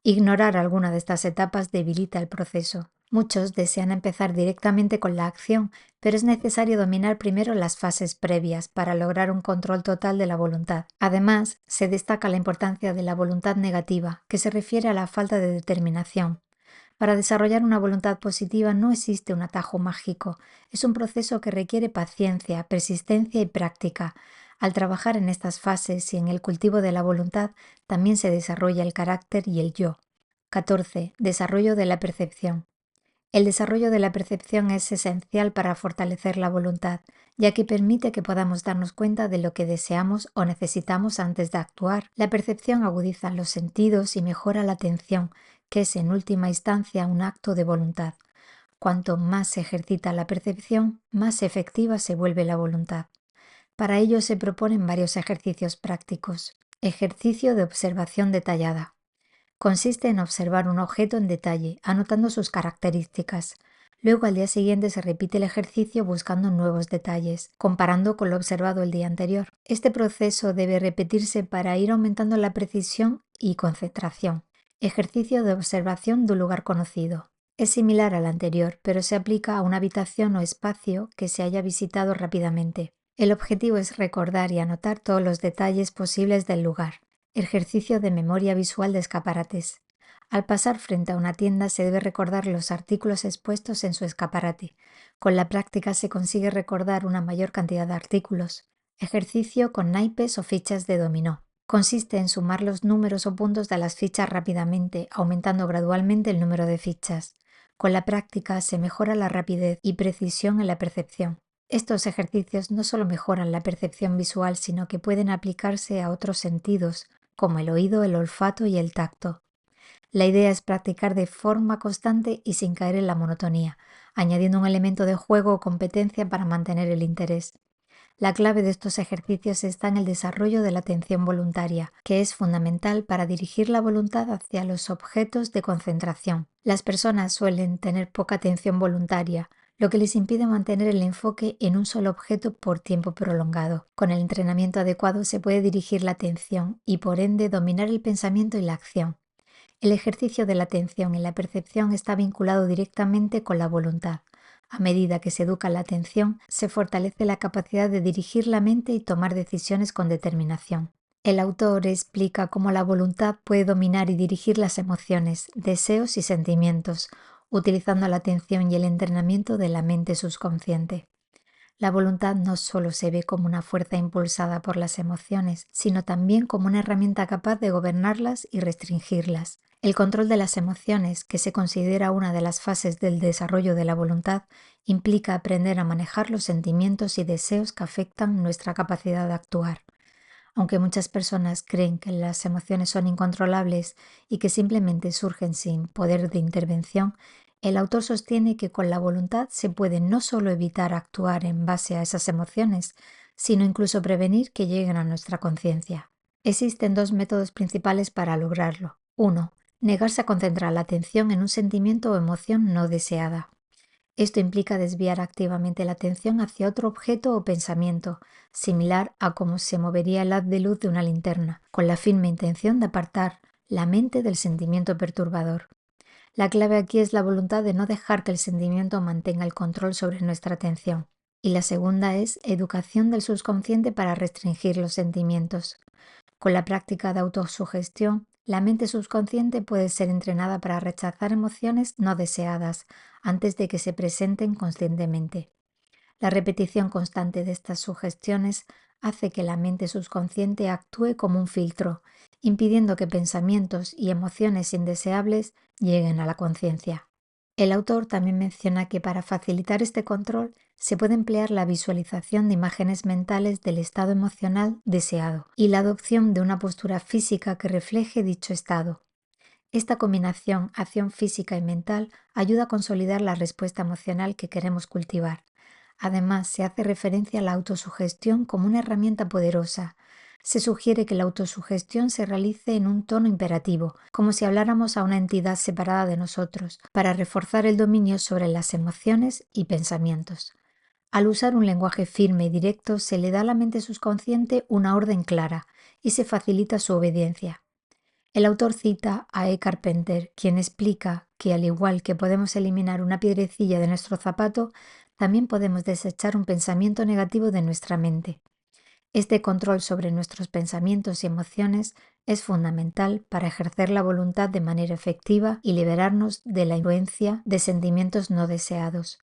Ignorar alguna de estas etapas debilita el proceso. Muchos desean empezar directamente con la acción, pero es necesario dominar primero las fases previas para lograr un control total de la voluntad. Además, se destaca la importancia de la voluntad negativa, que se refiere a la falta de determinación. Para desarrollar una voluntad positiva no existe un atajo mágico, es un proceso que requiere paciencia, persistencia y práctica. Al trabajar en estas fases y en el cultivo de la voluntad, también se desarrolla el carácter y el yo. 14. Desarrollo de la percepción. El desarrollo de la percepción es esencial para fortalecer la voluntad, ya que permite que podamos darnos cuenta de lo que deseamos o necesitamos antes de actuar. La percepción agudiza los sentidos y mejora la atención, que es en última instancia un acto de voluntad. Cuanto más se ejercita la percepción, más efectiva se vuelve la voluntad. Para ello se proponen varios ejercicios prácticos. Ejercicio de observación detallada. Consiste en observar un objeto en detalle, anotando sus características. Luego al día siguiente se repite el ejercicio buscando nuevos detalles, comparando con lo observado el día anterior. Este proceso debe repetirse para ir aumentando la precisión y concentración. Ejercicio de observación de un lugar conocido. Es similar al anterior, pero se aplica a una habitación o espacio que se haya visitado rápidamente. El objetivo es recordar y anotar todos los detalles posibles del lugar. Ejercicio de memoria visual de escaparates. Al pasar frente a una tienda se debe recordar los artículos expuestos en su escaparate. Con la práctica se consigue recordar una mayor cantidad de artículos. Ejercicio con naipes o fichas de dominó. Consiste en sumar los números o puntos de las fichas rápidamente, aumentando gradualmente el número de fichas. Con la práctica se mejora la rapidez y precisión en la percepción. Estos ejercicios no solo mejoran la percepción visual, sino que pueden aplicarse a otros sentidos, como el oído, el olfato y el tacto. La idea es practicar de forma constante y sin caer en la monotonía, añadiendo un elemento de juego o competencia para mantener el interés. La clave de estos ejercicios está en el desarrollo de la atención voluntaria, que es fundamental para dirigir la voluntad hacia los objetos de concentración. Las personas suelen tener poca atención voluntaria, lo que les impide mantener el enfoque en un solo objeto por tiempo prolongado. Con el entrenamiento adecuado se puede dirigir la atención y por ende dominar el pensamiento y la acción. El ejercicio de la atención y la percepción está vinculado directamente con la voluntad. A medida que se educa la atención, se fortalece la capacidad de dirigir la mente y tomar decisiones con determinación. El autor explica cómo la voluntad puede dominar y dirigir las emociones, deseos y sentimientos, utilizando la atención y el entrenamiento de la mente subconsciente. La voluntad no solo se ve como una fuerza impulsada por las emociones, sino también como una herramienta capaz de gobernarlas y restringirlas. El control de las emociones, que se considera una de las fases del desarrollo de la voluntad, implica aprender a manejar los sentimientos y deseos que afectan nuestra capacidad de actuar. Aunque muchas personas creen que las emociones son incontrolables y que simplemente surgen sin poder de intervención, el autor sostiene que con la voluntad se puede no solo evitar actuar en base a esas emociones, sino incluso prevenir que lleguen a nuestra conciencia. Existen dos métodos principales para lograrlo. 1. Negarse a concentrar la atención en un sentimiento o emoción no deseada. Esto implica desviar activamente la atención hacia otro objeto o pensamiento, similar a cómo se movería el haz de luz de una linterna, con la firme intención de apartar la mente del sentimiento perturbador. La clave aquí es la voluntad de no dejar que el sentimiento mantenga el control sobre nuestra atención. Y la segunda es educación del subconsciente para restringir los sentimientos. Con la práctica de autosugestión, La mente subconsciente puede ser entrenada para rechazar emociones no deseadas antes de que se presenten conscientemente. La repetición constante de estas sugestiones hace que la mente subconsciente actúe como un filtro, impidiendo que pensamientos y emociones indeseables lleguen a la conciencia. El autor también menciona que para facilitar este control se puede emplear la visualización de imágenes mentales del estado emocional deseado y la adopción de una postura física que refleje dicho estado. Esta combinación acción física y mental ayuda a consolidar la respuesta emocional que queremos cultivar. Además, se hace referencia a la autosugestión como una herramienta poderosa. Se sugiere que la autosugestión se realice en un tono imperativo, como si habláramos a una entidad separada de nosotros, para reforzar el dominio sobre las emociones y pensamientos. Al usar un lenguaje firme y directo, se le da a la mente subconsciente una orden clara y se facilita su obediencia. El autor cita a E. Carpenter, quien explica que al igual que podemos eliminar una piedrecilla de nuestro zapato, también podemos desechar un pensamiento negativo de nuestra mente. Este control sobre nuestros pensamientos y emociones es fundamental para ejercer la voluntad de manera efectiva y liberarnos de la influencia de sentimientos no deseados.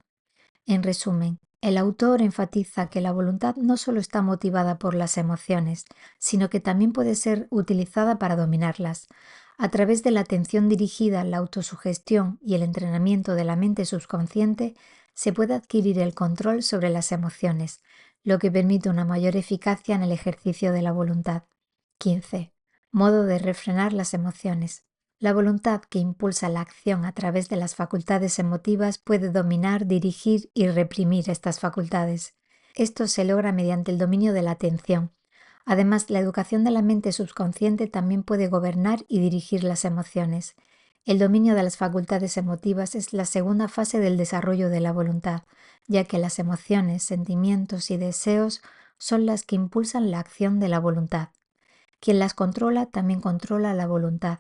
En resumen, el autor enfatiza que la voluntad no solo está motivada por las emociones, sino que también puede ser utilizada para dominarlas. A través de la atención dirigida, la autosugestión y el entrenamiento de la mente subconsciente, se puede adquirir el control sobre las emociones, lo que permite una mayor eficacia en el ejercicio de la voluntad. 15. Modo de refrenar las emociones. La voluntad que impulsa la acción a través de las facultades emotivas puede dominar, dirigir y reprimir estas facultades. Esto se logra mediante el dominio de la atención. Además, la educación de la mente subconsciente también puede gobernar y dirigir las emociones. El dominio de las facultades emotivas es la segunda fase del desarrollo de la voluntad, ya que las emociones, sentimientos y deseos son las que impulsan la acción de la voluntad. Quien las controla también controla la voluntad.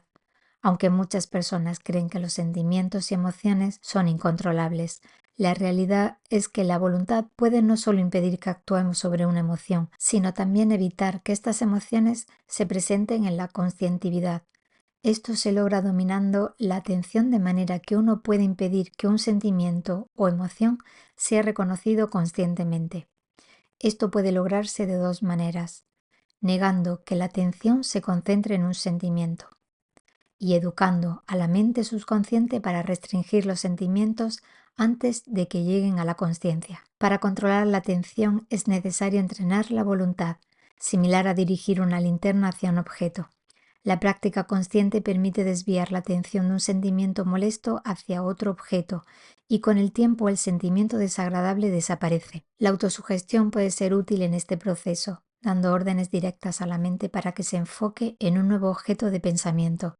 Aunque muchas personas creen que los sentimientos y emociones son incontrolables, la realidad es que la voluntad puede no solo impedir que actuemos sobre una emoción, sino también evitar que estas emociones se presenten en la conscientividad. Esto se logra dominando la atención de manera que uno puede impedir que un sentimiento o emoción sea reconocido conscientemente. Esto puede lograrse de dos maneras: negando que la atención se concentre en un sentimiento y educando a la mente subconsciente para restringir los sentimientos antes de que lleguen a la consciencia. Para controlar la atención es necesario entrenar la voluntad, similar a dirigir una linterna hacia un objeto. La práctica consciente permite desviar la atención de un sentimiento molesto hacia otro objeto y con el tiempo el sentimiento desagradable desaparece. La autosugestión puede ser útil en este proceso, dando órdenes directas a la mente para que se enfoque en un nuevo objeto de pensamiento.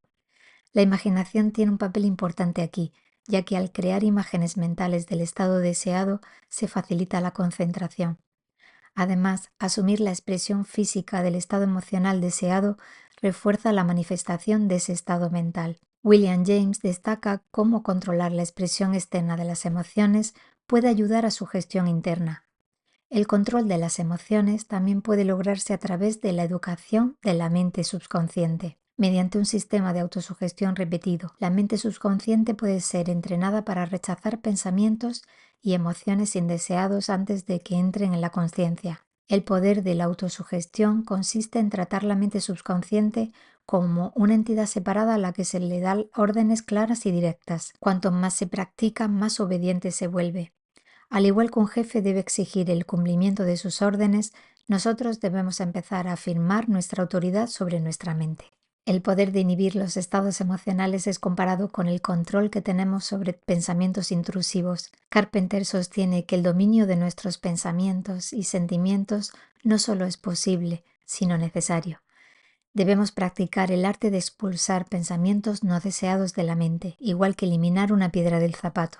La imaginación tiene un papel importante aquí, ya que al crear imágenes mentales del estado deseado se facilita la concentración. Además, asumir la expresión física del estado emocional deseado refuerza la manifestación de ese estado mental. William James destaca cómo controlar la expresión externa de las emociones puede ayudar a su gestión interna. El control de las emociones también puede lograrse a través de la educación de la mente subconsciente. Mediante un sistema de autosugestión repetido, la mente subconsciente puede ser entrenada para rechazar pensamientos y emociones indeseados antes de que entren en la conciencia. El poder de la autosugestión consiste en tratar la mente subconsciente como una entidad separada a la que se le dan órdenes claras y directas. Cuanto más se practica, más obediente se vuelve. Al igual que un jefe debe exigir el cumplimiento de sus órdenes, nosotros debemos empezar a afirmar nuestra autoridad sobre nuestra mente. El poder de inhibir los estados emocionales es comparado con el control que tenemos sobre pensamientos intrusivos. Carpenter sostiene que el dominio de nuestros pensamientos y sentimientos no solo es posible, sino necesario. Debemos practicar el arte de expulsar pensamientos no deseados de la mente, igual que eliminar una piedra del zapato.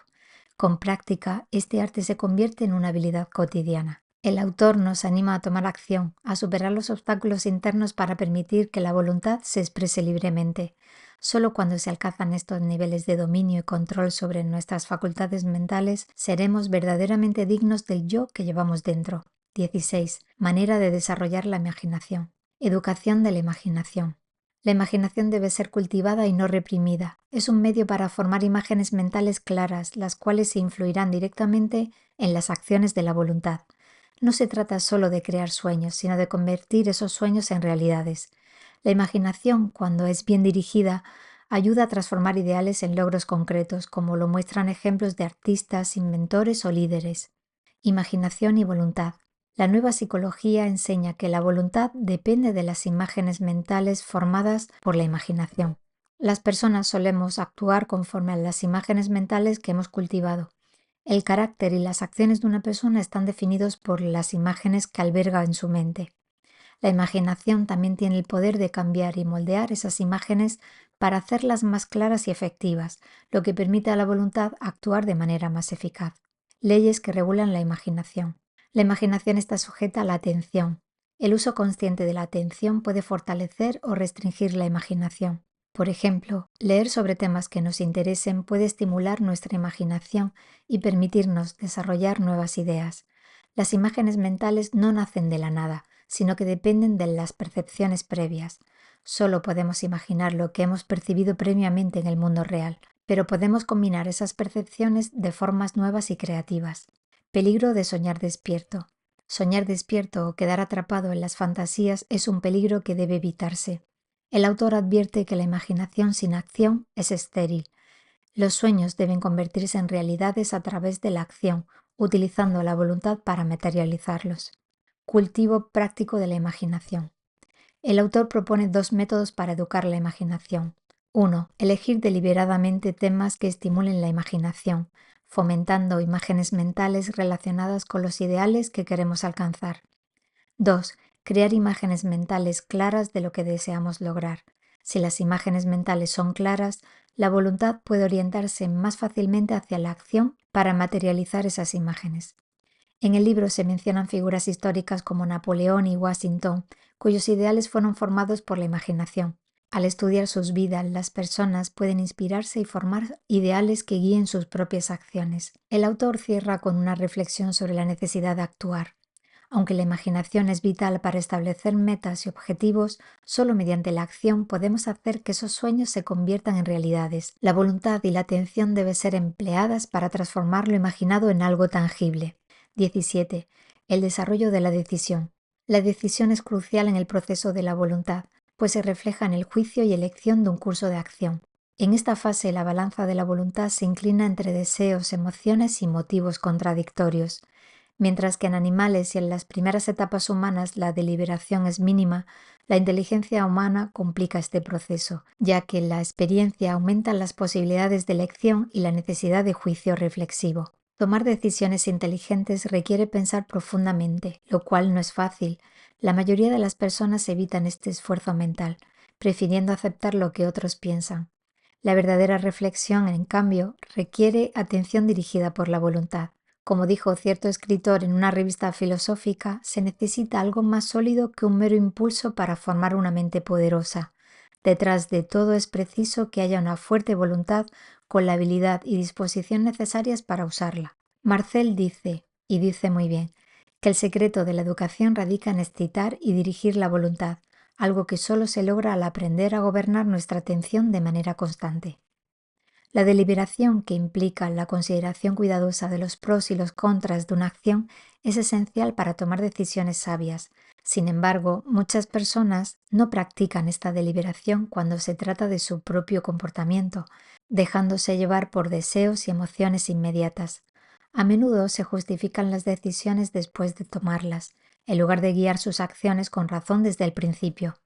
Con práctica, este arte se convierte en una habilidad cotidiana. El autor nos anima a tomar acción, a superar los obstáculos internos para permitir que la voluntad se exprese libremente. Solo cuando se alcanzan estos niveles de dominio y control sobre nuestras facultades mentales, seremos verdaderamente dignos del yo que llevamos dentro. 16. Manera de desarrollar la imaginación. Educación de la imaginación. La imaginación debe ser cultivada y no reprimida. Es un medio para formar imágenes mentales claras, las cuales influirán directamente en las acciones de la voluntad. No se trata solo de crear sueños, sino de convertir esos sueños en realidades. La imaginación, cuando es bien dirigida, ayuda a transformar ideales en logros concretos, como lo muestran ejemplos de artistas, inventores o líderes. Imaginación y voluntad. La nueva psicología enseña que la voluntad depende de las imágenes mentales formadas por la imaginación. Las personas solemos actuar conforme a las imágenes mentales que hemos cultivado. El carácter y las acciones de una persona están definidos por las imágenes que alberga en su mente. La imaginación también tiene el poder de cambiar y moldear esas imágenes para hacerlas más claras y efectivas, lo que permite a la voluntad actuar de manera más eficaz. Leyes que regulan la imaginación. La imaginación está sujeta a la atención. El uso consciente de la atención puede fortalecer o restringir la imaginación. Por ejemplo, leer sobre temas que nos interesen puede estimular nuestra imaginación y permitirnos desarrollar nuevas ideas. Las imágenes mentales no nacen de la nada, sino que dependen de las percepciones previas. Solo podemos imaginar lo que hemos percibido previamente en el mundo real, pero podemos combinar esas percepciones de formas nuevas y creativas. Peligro de soñar despierto. Soñar despierto o quedar atrapado en las fantasías es un peligro que debe evitarse. El autor advierte que la imaginación sin acción es estéril. Los sueños deben convertirse en realidades a través de la acción, utilizando la voluntad para materializarlos. Cultivo práctico de la imaginación. El autor propone dos métodos para educar la imaginación. 1. Elegir deliberadamente temas que estimulen la imaginación, fomentando imágenes mentales relacionadas con los ideales que queremos alcanzar. 2. Crear imágenes mentales claras de lo que deseamos lograr. Si las imágenes mentales son claras, la voluntad puede orientarse más fácilmente hacia la acción para materializar esas imágenes. En el libro se mencionan figuras históricas como Napoleón y Washington, cuyos ideales fueron formados por la imaginación. Al estudiar sus vidas, las personas pueden inspirarse y formar ideales que guíen sus propias acciones. El autor cierra con una reflexión sobre la necesidad de actuar. Aunque la imaginación es vital para establecer metas y objetivos, solo mediante la acción podemos hacer que esos sueños se conviertan en realidades. La voluntad y la atención deben ser empleadas para transformar lo imaginado en algo tangible. 17. El desarrollo de la decisión. La decisión es crucial en el proceso de la voluntad, pues se refleja en el juicio y elección de un curso de acción. En esta fase, la balanza de la voluntad se inclina entre deseos, emociones y motivos contradictorios. Mientras que en animales y en las primeras etapas humanas la deliberación es mínima, la inteligencia humana complica este proceso, ya que la experiencia aumenta las posibilidades de elección y la necesidad de juicio reflexivo. Tomar decisiones inteligentes requiere pensar profundamente, lo cual no es fácil. La mayoría de las personas evitan este esfuerzo mental, prefiriendo aceptar lo que otros piensan. La verdadera reflexión, en cambio, requiere atención dirigida por la voluntad. Como dijo cierto escritor en una revista filosófica, se necesita algo más sólido que un mero impulso para formar una mente poderosa. Detrás de todo es preciso que haya una fuerte voluntad con la habilidad y disposición necesarias para usarla. Marcel dice, y dice muy bien, que el secreto de la educación radica en excitar y dirigir la voluntad, algo que solo se logra al aprender a gobernar nuestra atención de manera constante. La deliberación, que implica la consideración cuidadosa de los pros y los contras de una acción, es esencial para tomar decisiones sabias. Sin embargo, muchas personas no practican esta deliberación cuando se trata de su propio comportamiento, dejándose llevar por deseos y emociones inmediatas. A menudo se justifican las decisiones después de tomarlas, en lugar de guiar sus acciones con razón desde el principio.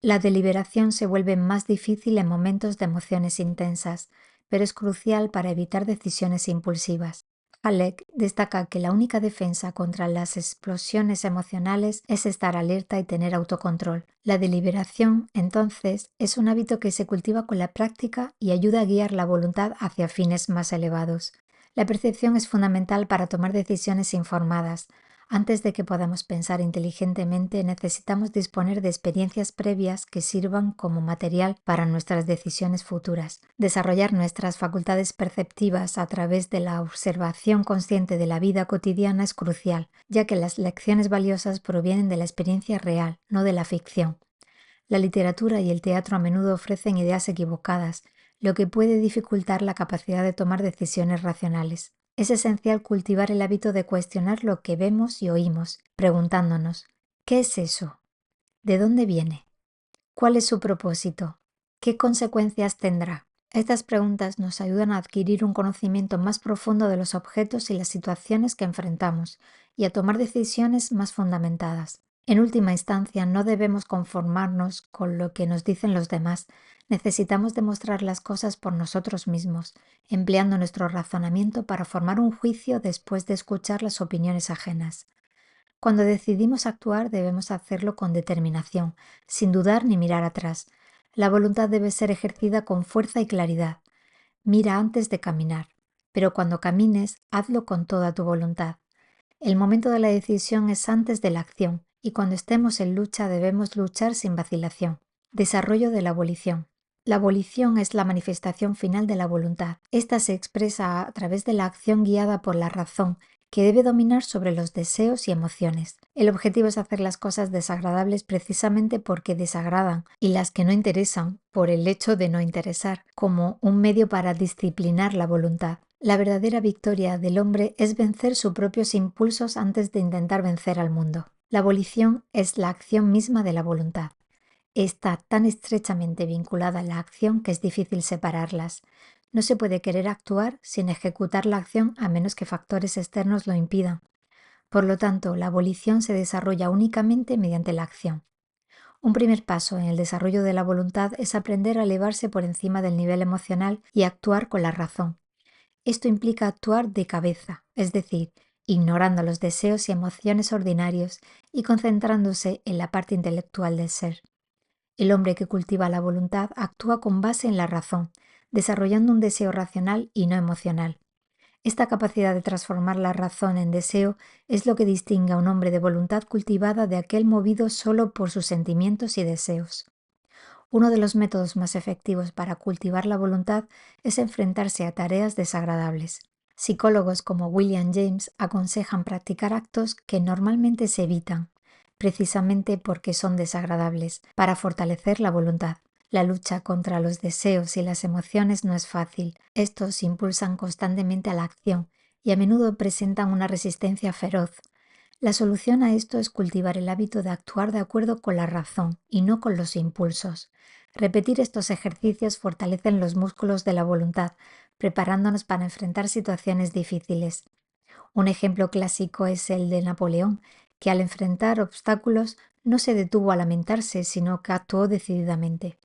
La deliberación se vuelve más difícil en momentos de emociones intensas, pero es crucial para evitar decisiones impulsivas. Halleck destaca que la única defensa contra las explosiones emocionales es estar alerta y tener autocontrol. La deliberación, entonces, es un hábito que se cultiva con la práctica y ayuda a guiar la voluntad hacia fines más elevados. La percepción es fundamental para tomar decisiones informadas. Antes de que podamos pensar inteligentemente, necesitamos disponer de experiencias previas que sirvan como material para nuestras decisiones futuras. Desarrollar nuestras facultades perceptivas a través de la observación consciente de la vida cotidiana es crucial, ya que las lecciones valiosas provienen de la experiencia real, no de la ficción. La literatura y el teatro a menudo ofrecen ideas equivocadas, lo que puede dificultar la capacidad de tomar decisiones racionales. Es esencial cultivar el hábito de cuestionar lo que vemos y oímos, preguntándonos, ¿qué es eso? ¿De dónde viene? ¿Cuál es su propósito? ¿Qué consecuencias tendrá? Estas preguntas nos ayudan a adquirir un conocimiento más profundo de los objetos y las situaciones que enfrentamos y a tomar decisiones más fundamentadas. En última instancia, no debemos conformarnos con lo que nos dicen los demás. Necesitamos demostrar las cosas por nosotros mismos, empleando nuestro razonamiento para formar un juicio después de escuchar las opiniones ajenas. Cuando decidimos actuar debemos hacerlo con determinación, sin dudar ni mirar atrás. La voluntad debe ser ejercida con fuerza y claridad. Mira antes de caminar, pero cuando camines, hazlo con toda tu voluntad. El momento de la decisión es antes de la acción, y cuando estemos en lucha debemos luchar sin vacilación. Desarrollo de la volición. La volición es la manifestación final de la voluntad. Esta se expresa a través de la acción guiada por la razón, que debe dominar sobre los deseos y emociones. El objetivo es hacer las cosas desagradables precisamente porque desagradan y las que no interesan por el hecho de no interesar, como un medio para disciplinar la voluntad. La verdadera victoria del hombre es vencer sus propios impulsos antes de intentar vencer al mundo. La volición es la acción misma de la voluntad. Está tan estrechamente vinculada a la acción que es difícil separarlas. No se puede querer actuar sin ejecutar la acción a menos que factores externos lo impidan. Por lo tanto, la volición se desarrolla únicamente mediante la acción. Un primer paso en el desarrollo de la voluntad es aprender a elevarse por encima del nivel emocional y actuar con la razón. Esto implica actuar de cabeza, es decir, ignorando los deseos y emociones ordinarios y concentrándose en la parte intelectual del ser. El hombre que cultiva la voluntad actúa con base en la razón, desarrollando un deseo racional y no emocional. Esta capacidad de transformar la razón en deseo es lo que distingue a un hombre de voluntad cultivada de aquel movido solo por sus sentimientos y deseos. Uno de los métodos más efectivos para cultivar la voluntad es enfrentarse a tareas desagradables. Psicólogos como William James aconsejan practicar actos que normalmente se evitan, precisamente porque son desagradables, para fortalecer la voluntad. La lucha contra los deseos y las emociones no es fácil. Estos impulsan constantemente a la acción y a menudo presentan una resistencia feroz. La solución a esto es cultivar el hábito de actuar de acuerdo con la razón y no con los impulsos. Repetir estos ejercicios fortalecen los músculos de la voluntad, preparándonos para enfrentar situaciones difíciles. Un ejemplo clásico es el de Napoleón, que al enfrentar obstáculos no se detuvo a lamentarse, sino que actuó decididamente.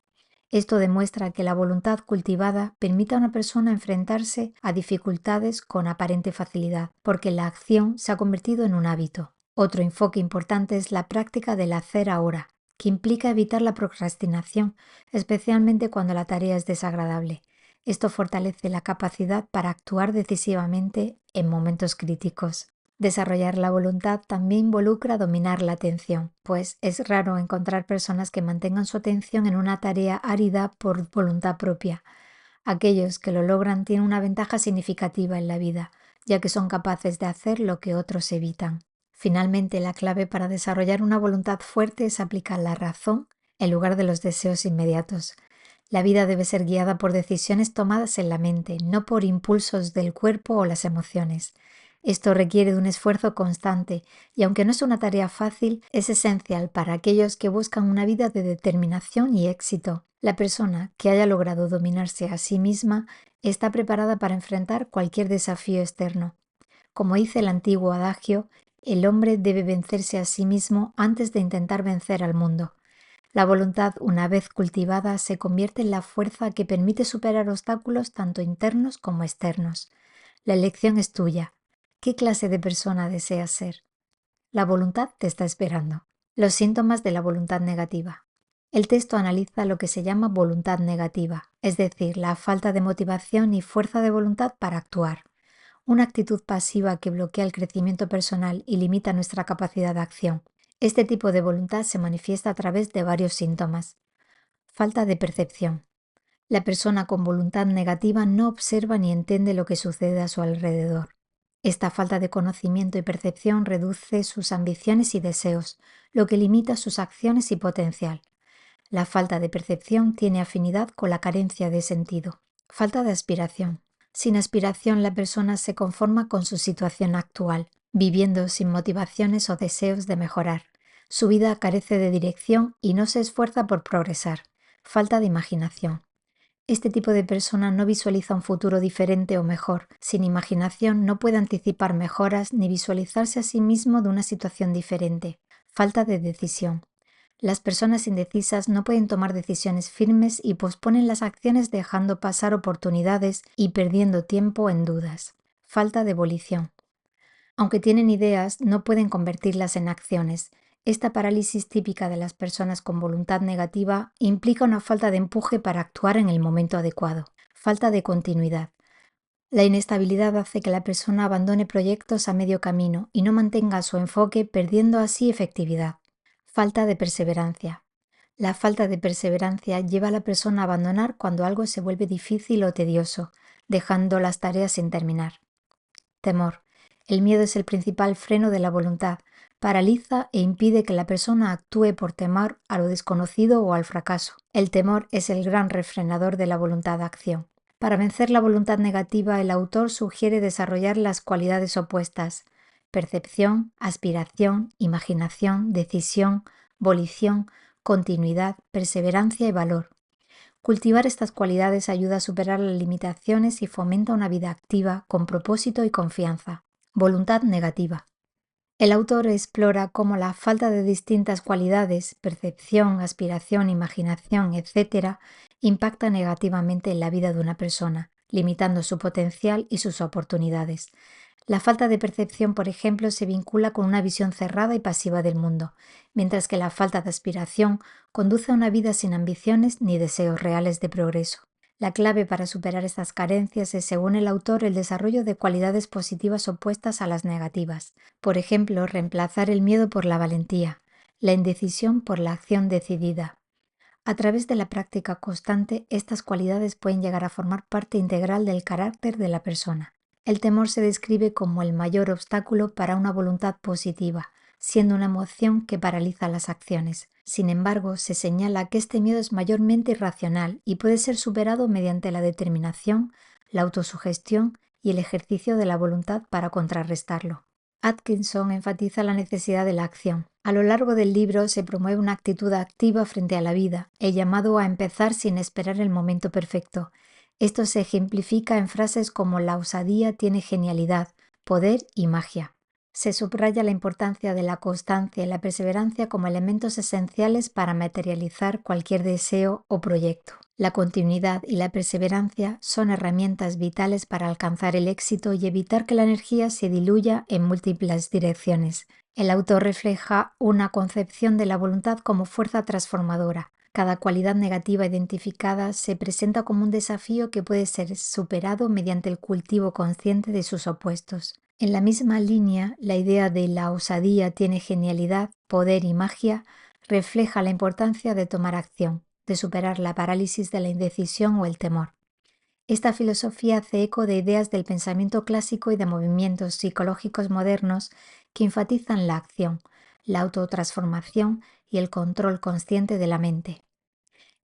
Esto demuestra que la voluntad cultivada permite a una persona enfrentarse a dificultades con aparente facilidad, porque la acción se ha convertido en un hábito. Otro enfoque importante es la práctica del hacer ahora, que implica evitar la procrastinación, especialmente cuando la tarea es desagradable. Esto fortalece la capacidad para actuar decisivamente en momentos críticos. Desarrollar la voluntad también involucra dominar la atención, pues es raro encontrar personas que mantengan su atención en una tarea árida por voluntad propia. Aquellos que lo logran tienen una ventaja significativa en la vida, ya que son capaces de hacer lo que otros evitan. Finalmente, la clave para desarrollar una voluntad fuerte es aplicar la razón en lugar de los deseos inmediatos. La vida debe ser guiada por decisiones tomadas en la mente, no por impulsos del cuerpo o las emociones. Esto requiere de un esfuerzo constante y aunque no es una tarea fácil, es esencial para aquellos que buscan una vida de determinación y éxito. La persona que haya logrado dominarse a sí misma está preparada para enfrentar cualquier desafío externo. Como dice el antiguo adagio, el hombre debe vencerse a sí mismo antes de intentar vencer al mundo. La voluntad, una vez cultivada, se convierte en la fuerza que permite superar obstáculos tanto internos como externos. La elección es tuya. ¿Qué clase de persona deseas ser? La voluntad te está esperando. Los síntomas de la voluntad negativa. El texto analiza lo que se llama voluntad negativa, es decir, la falta de motivación y fuerza de voluntad para actuar. Una actitud pasiva que bloquea el crecimiento personal y limita nuestra capacidad de acción. Este tipo de voluntad se manifiesta a través de varios síntomas. Falta de percepción. La persona con voluntad negativa no observa ni entiende lo que sucede a su alrededor. Esta falta de conocimiento y percepción reduce sus ambiciones y deseos, lo que limita sus acciones y potencial. La falta de percepción tiene afinidad con la carencia de sentido. Falta de aspiración. Sin aspiración, la persona se conforma con su situación actual, viviendo sin motivaciones o deseos de mejorar. Su vida carece de dirección y no se esfuerza por progresar. Falta de imaginación. Este tipo de persona no visualiza un futuro diferente o mejor. Sin imaginación no puede anticipar mejoras ni visualizarse a sí mismo de una situación diferente. Falta de decisión. Las personas indecisas no pueden tomar decisiones firmes y posponen las acciones dejando pasar oportunidades y perdiendo tiempo en dudas. Falta de volición. Aunque tienen ideas, no pueden convertirlas en acciones. Esta parálisis típica de las personas con voluntad negativa implica una falta de empuje para actuar en el momento adecuado. Falta de continuidad. La inestabilidad hace que la persona abandone proyectos a medio camino y no mantenga su enfoque, perdiendo así efectividad. Falta de perseverancia. La falta de perseverancia lleva a la persona a abandonar cuando algo se vuelve difícil o tedioso, dejando las tareas sin terminar. Temor. El miedo es el principal freno de la voluntad. Paraliza e impide que la persona actúe por temor a lo desconocido o al fracaso. El temor es el gran refrenador de la voluntad de acción. Para vencer la voluntad negativa, el autor sugiere desarrollar las cualidades opuestas: percepción, aspiración, imaginación, decisión, volición, continuidad, perseverancia y valor. Cultivar estas cualidades ayuda a superar las limitaciones y fomenta una vida activa, con propósito y confianza. Voluntad negativa. El autor explora cómo la falta de distintas cualidades, percepción, aspiración, imaginación, etc., impacta negativamente en la vida de una persona, limitando su potencial y sus oportunidades. La falta de percepción, por ejemplo, se vincula con una visión cerrada y pasiva del mundo, mientras que la falta de aspiración conduce a una vida sin ambiciones ni deseos reales de progreso. La clave para superar estas carencias es, según el autor, el desarrollo de cualidades positivas opuestas a las negativas. Por ejemplo, reemplazar el miedo por la valentía, la indecisión por la acción decidida. A través de la práctica constante, estas cualidades pueden llegar a formar parte integral del carácter de la persona. El temor se describe como el mayor obstáculo para una voluntad positiva, siendo una emoción que paraliza las acciones. Sin embargo, se señala que este miedo es mayormente irracional y puede ser superado mediante la determinación, la autosugestión y el ejercicio de la voluntad para contrarrestarlo. Atkinson enfatiza la necesidad de la acción. A lo largo del libro se promueve una actitud activa frente a la vida, el llamado a empezar sin esperar el momento perfecto. Esto se ejemplifica en frases como: la osadía tiene genialidad, poder y magia. Se subraya la importancia de la constancia y la perseverancia como elementos esenciales para materializar cualquier deseo o proyecto. La continuidad y la perseverancia son herramientas vitales para alcanzar el éxito y evitar que la energía se diluya en múltiples direcciones. El autor refleja una concepción de la voluntad como fuerza transformadora. Cada cualidad negativa identificada se presenta como un desafío que puede ser superado mediante el cultivo consciente de sus opuestos. En la misma línea, la idea de la osadía tiene genialidad, poder y magia refleja la importancia de tomar acción, de superar la parálisis de la indecisión o el temor. Esta filosofía hace eco de ideas del pensamiento clásico y de movimientos psicológicos modernos que enfatizan la acción, la autotransformación y el control consciente de la mente.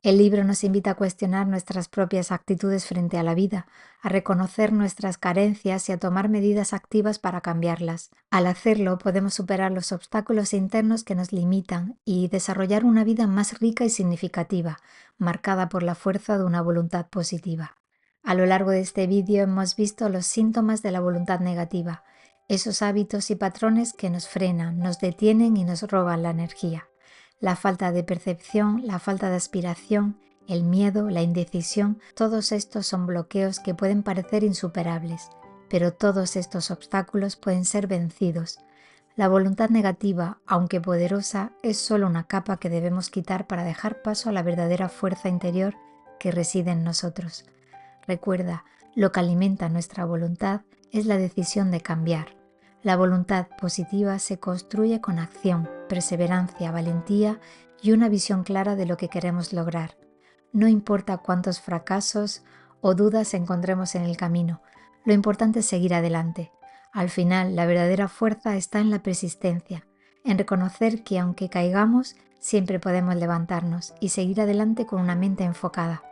El libro nos invita a cuestionar nuestras propias actitudes frente a la vida, a reconocer nuestras carencias y a tomar medidas activas para cambiarlas. Al hacerlo, podemos superar los obstáculos internos que nos limitan y desarrollar una vida más rica y significativa, marcada por la fuerza de una voluntad positiva. A lo largo de este vídeo hemos visto los síntomas de la voluntad negativa, esos hábitos y patrones que nos frenan, nos detienen y nos roban la energía. La falta de percepción, la falta de aspiración, el miedo, la indecisión, todos estos son bloqueos que pueden parecer insuperables, pero todos estos obstáculos pueden ser vencidos. La voluntad negativa, aunque poderosa, es solo una capa que debemos quitar para dejar paso a la verdadera fuerza interior que reside en nosotros. Recuerda, lo que alimenta nuestra voluntad es la decisión de cambiar. La voluntad positiva se construye con acción, perseverancia, valentía y una visión clara de lo que queremos lograr. No importa cuántos fracasos o dudas encontremos en el camino, lo importante es seguir adelante. Al final, la verdadera fuerza está en la persistencia, en reconocer que aunque caigamos, Siempre podemos levantarnos y seguir adelante con una mente enfocada.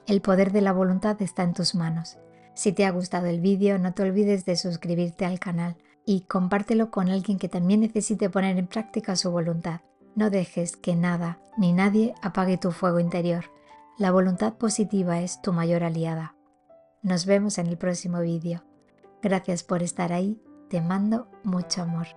El poder de la voluntad está en tus manos. Si te ha gustado el vídeo, no te olvides de suscribirte al canal y compártelo con alguien que también necesite poner en práctica su voluntad. No dejes que nada ni nadie apague tu fuego interior. La voluntad positiva es tu mayor aliada. Nos vemos en el próximo vídeo. Gracias por estar ahí. Te mando mucho amor.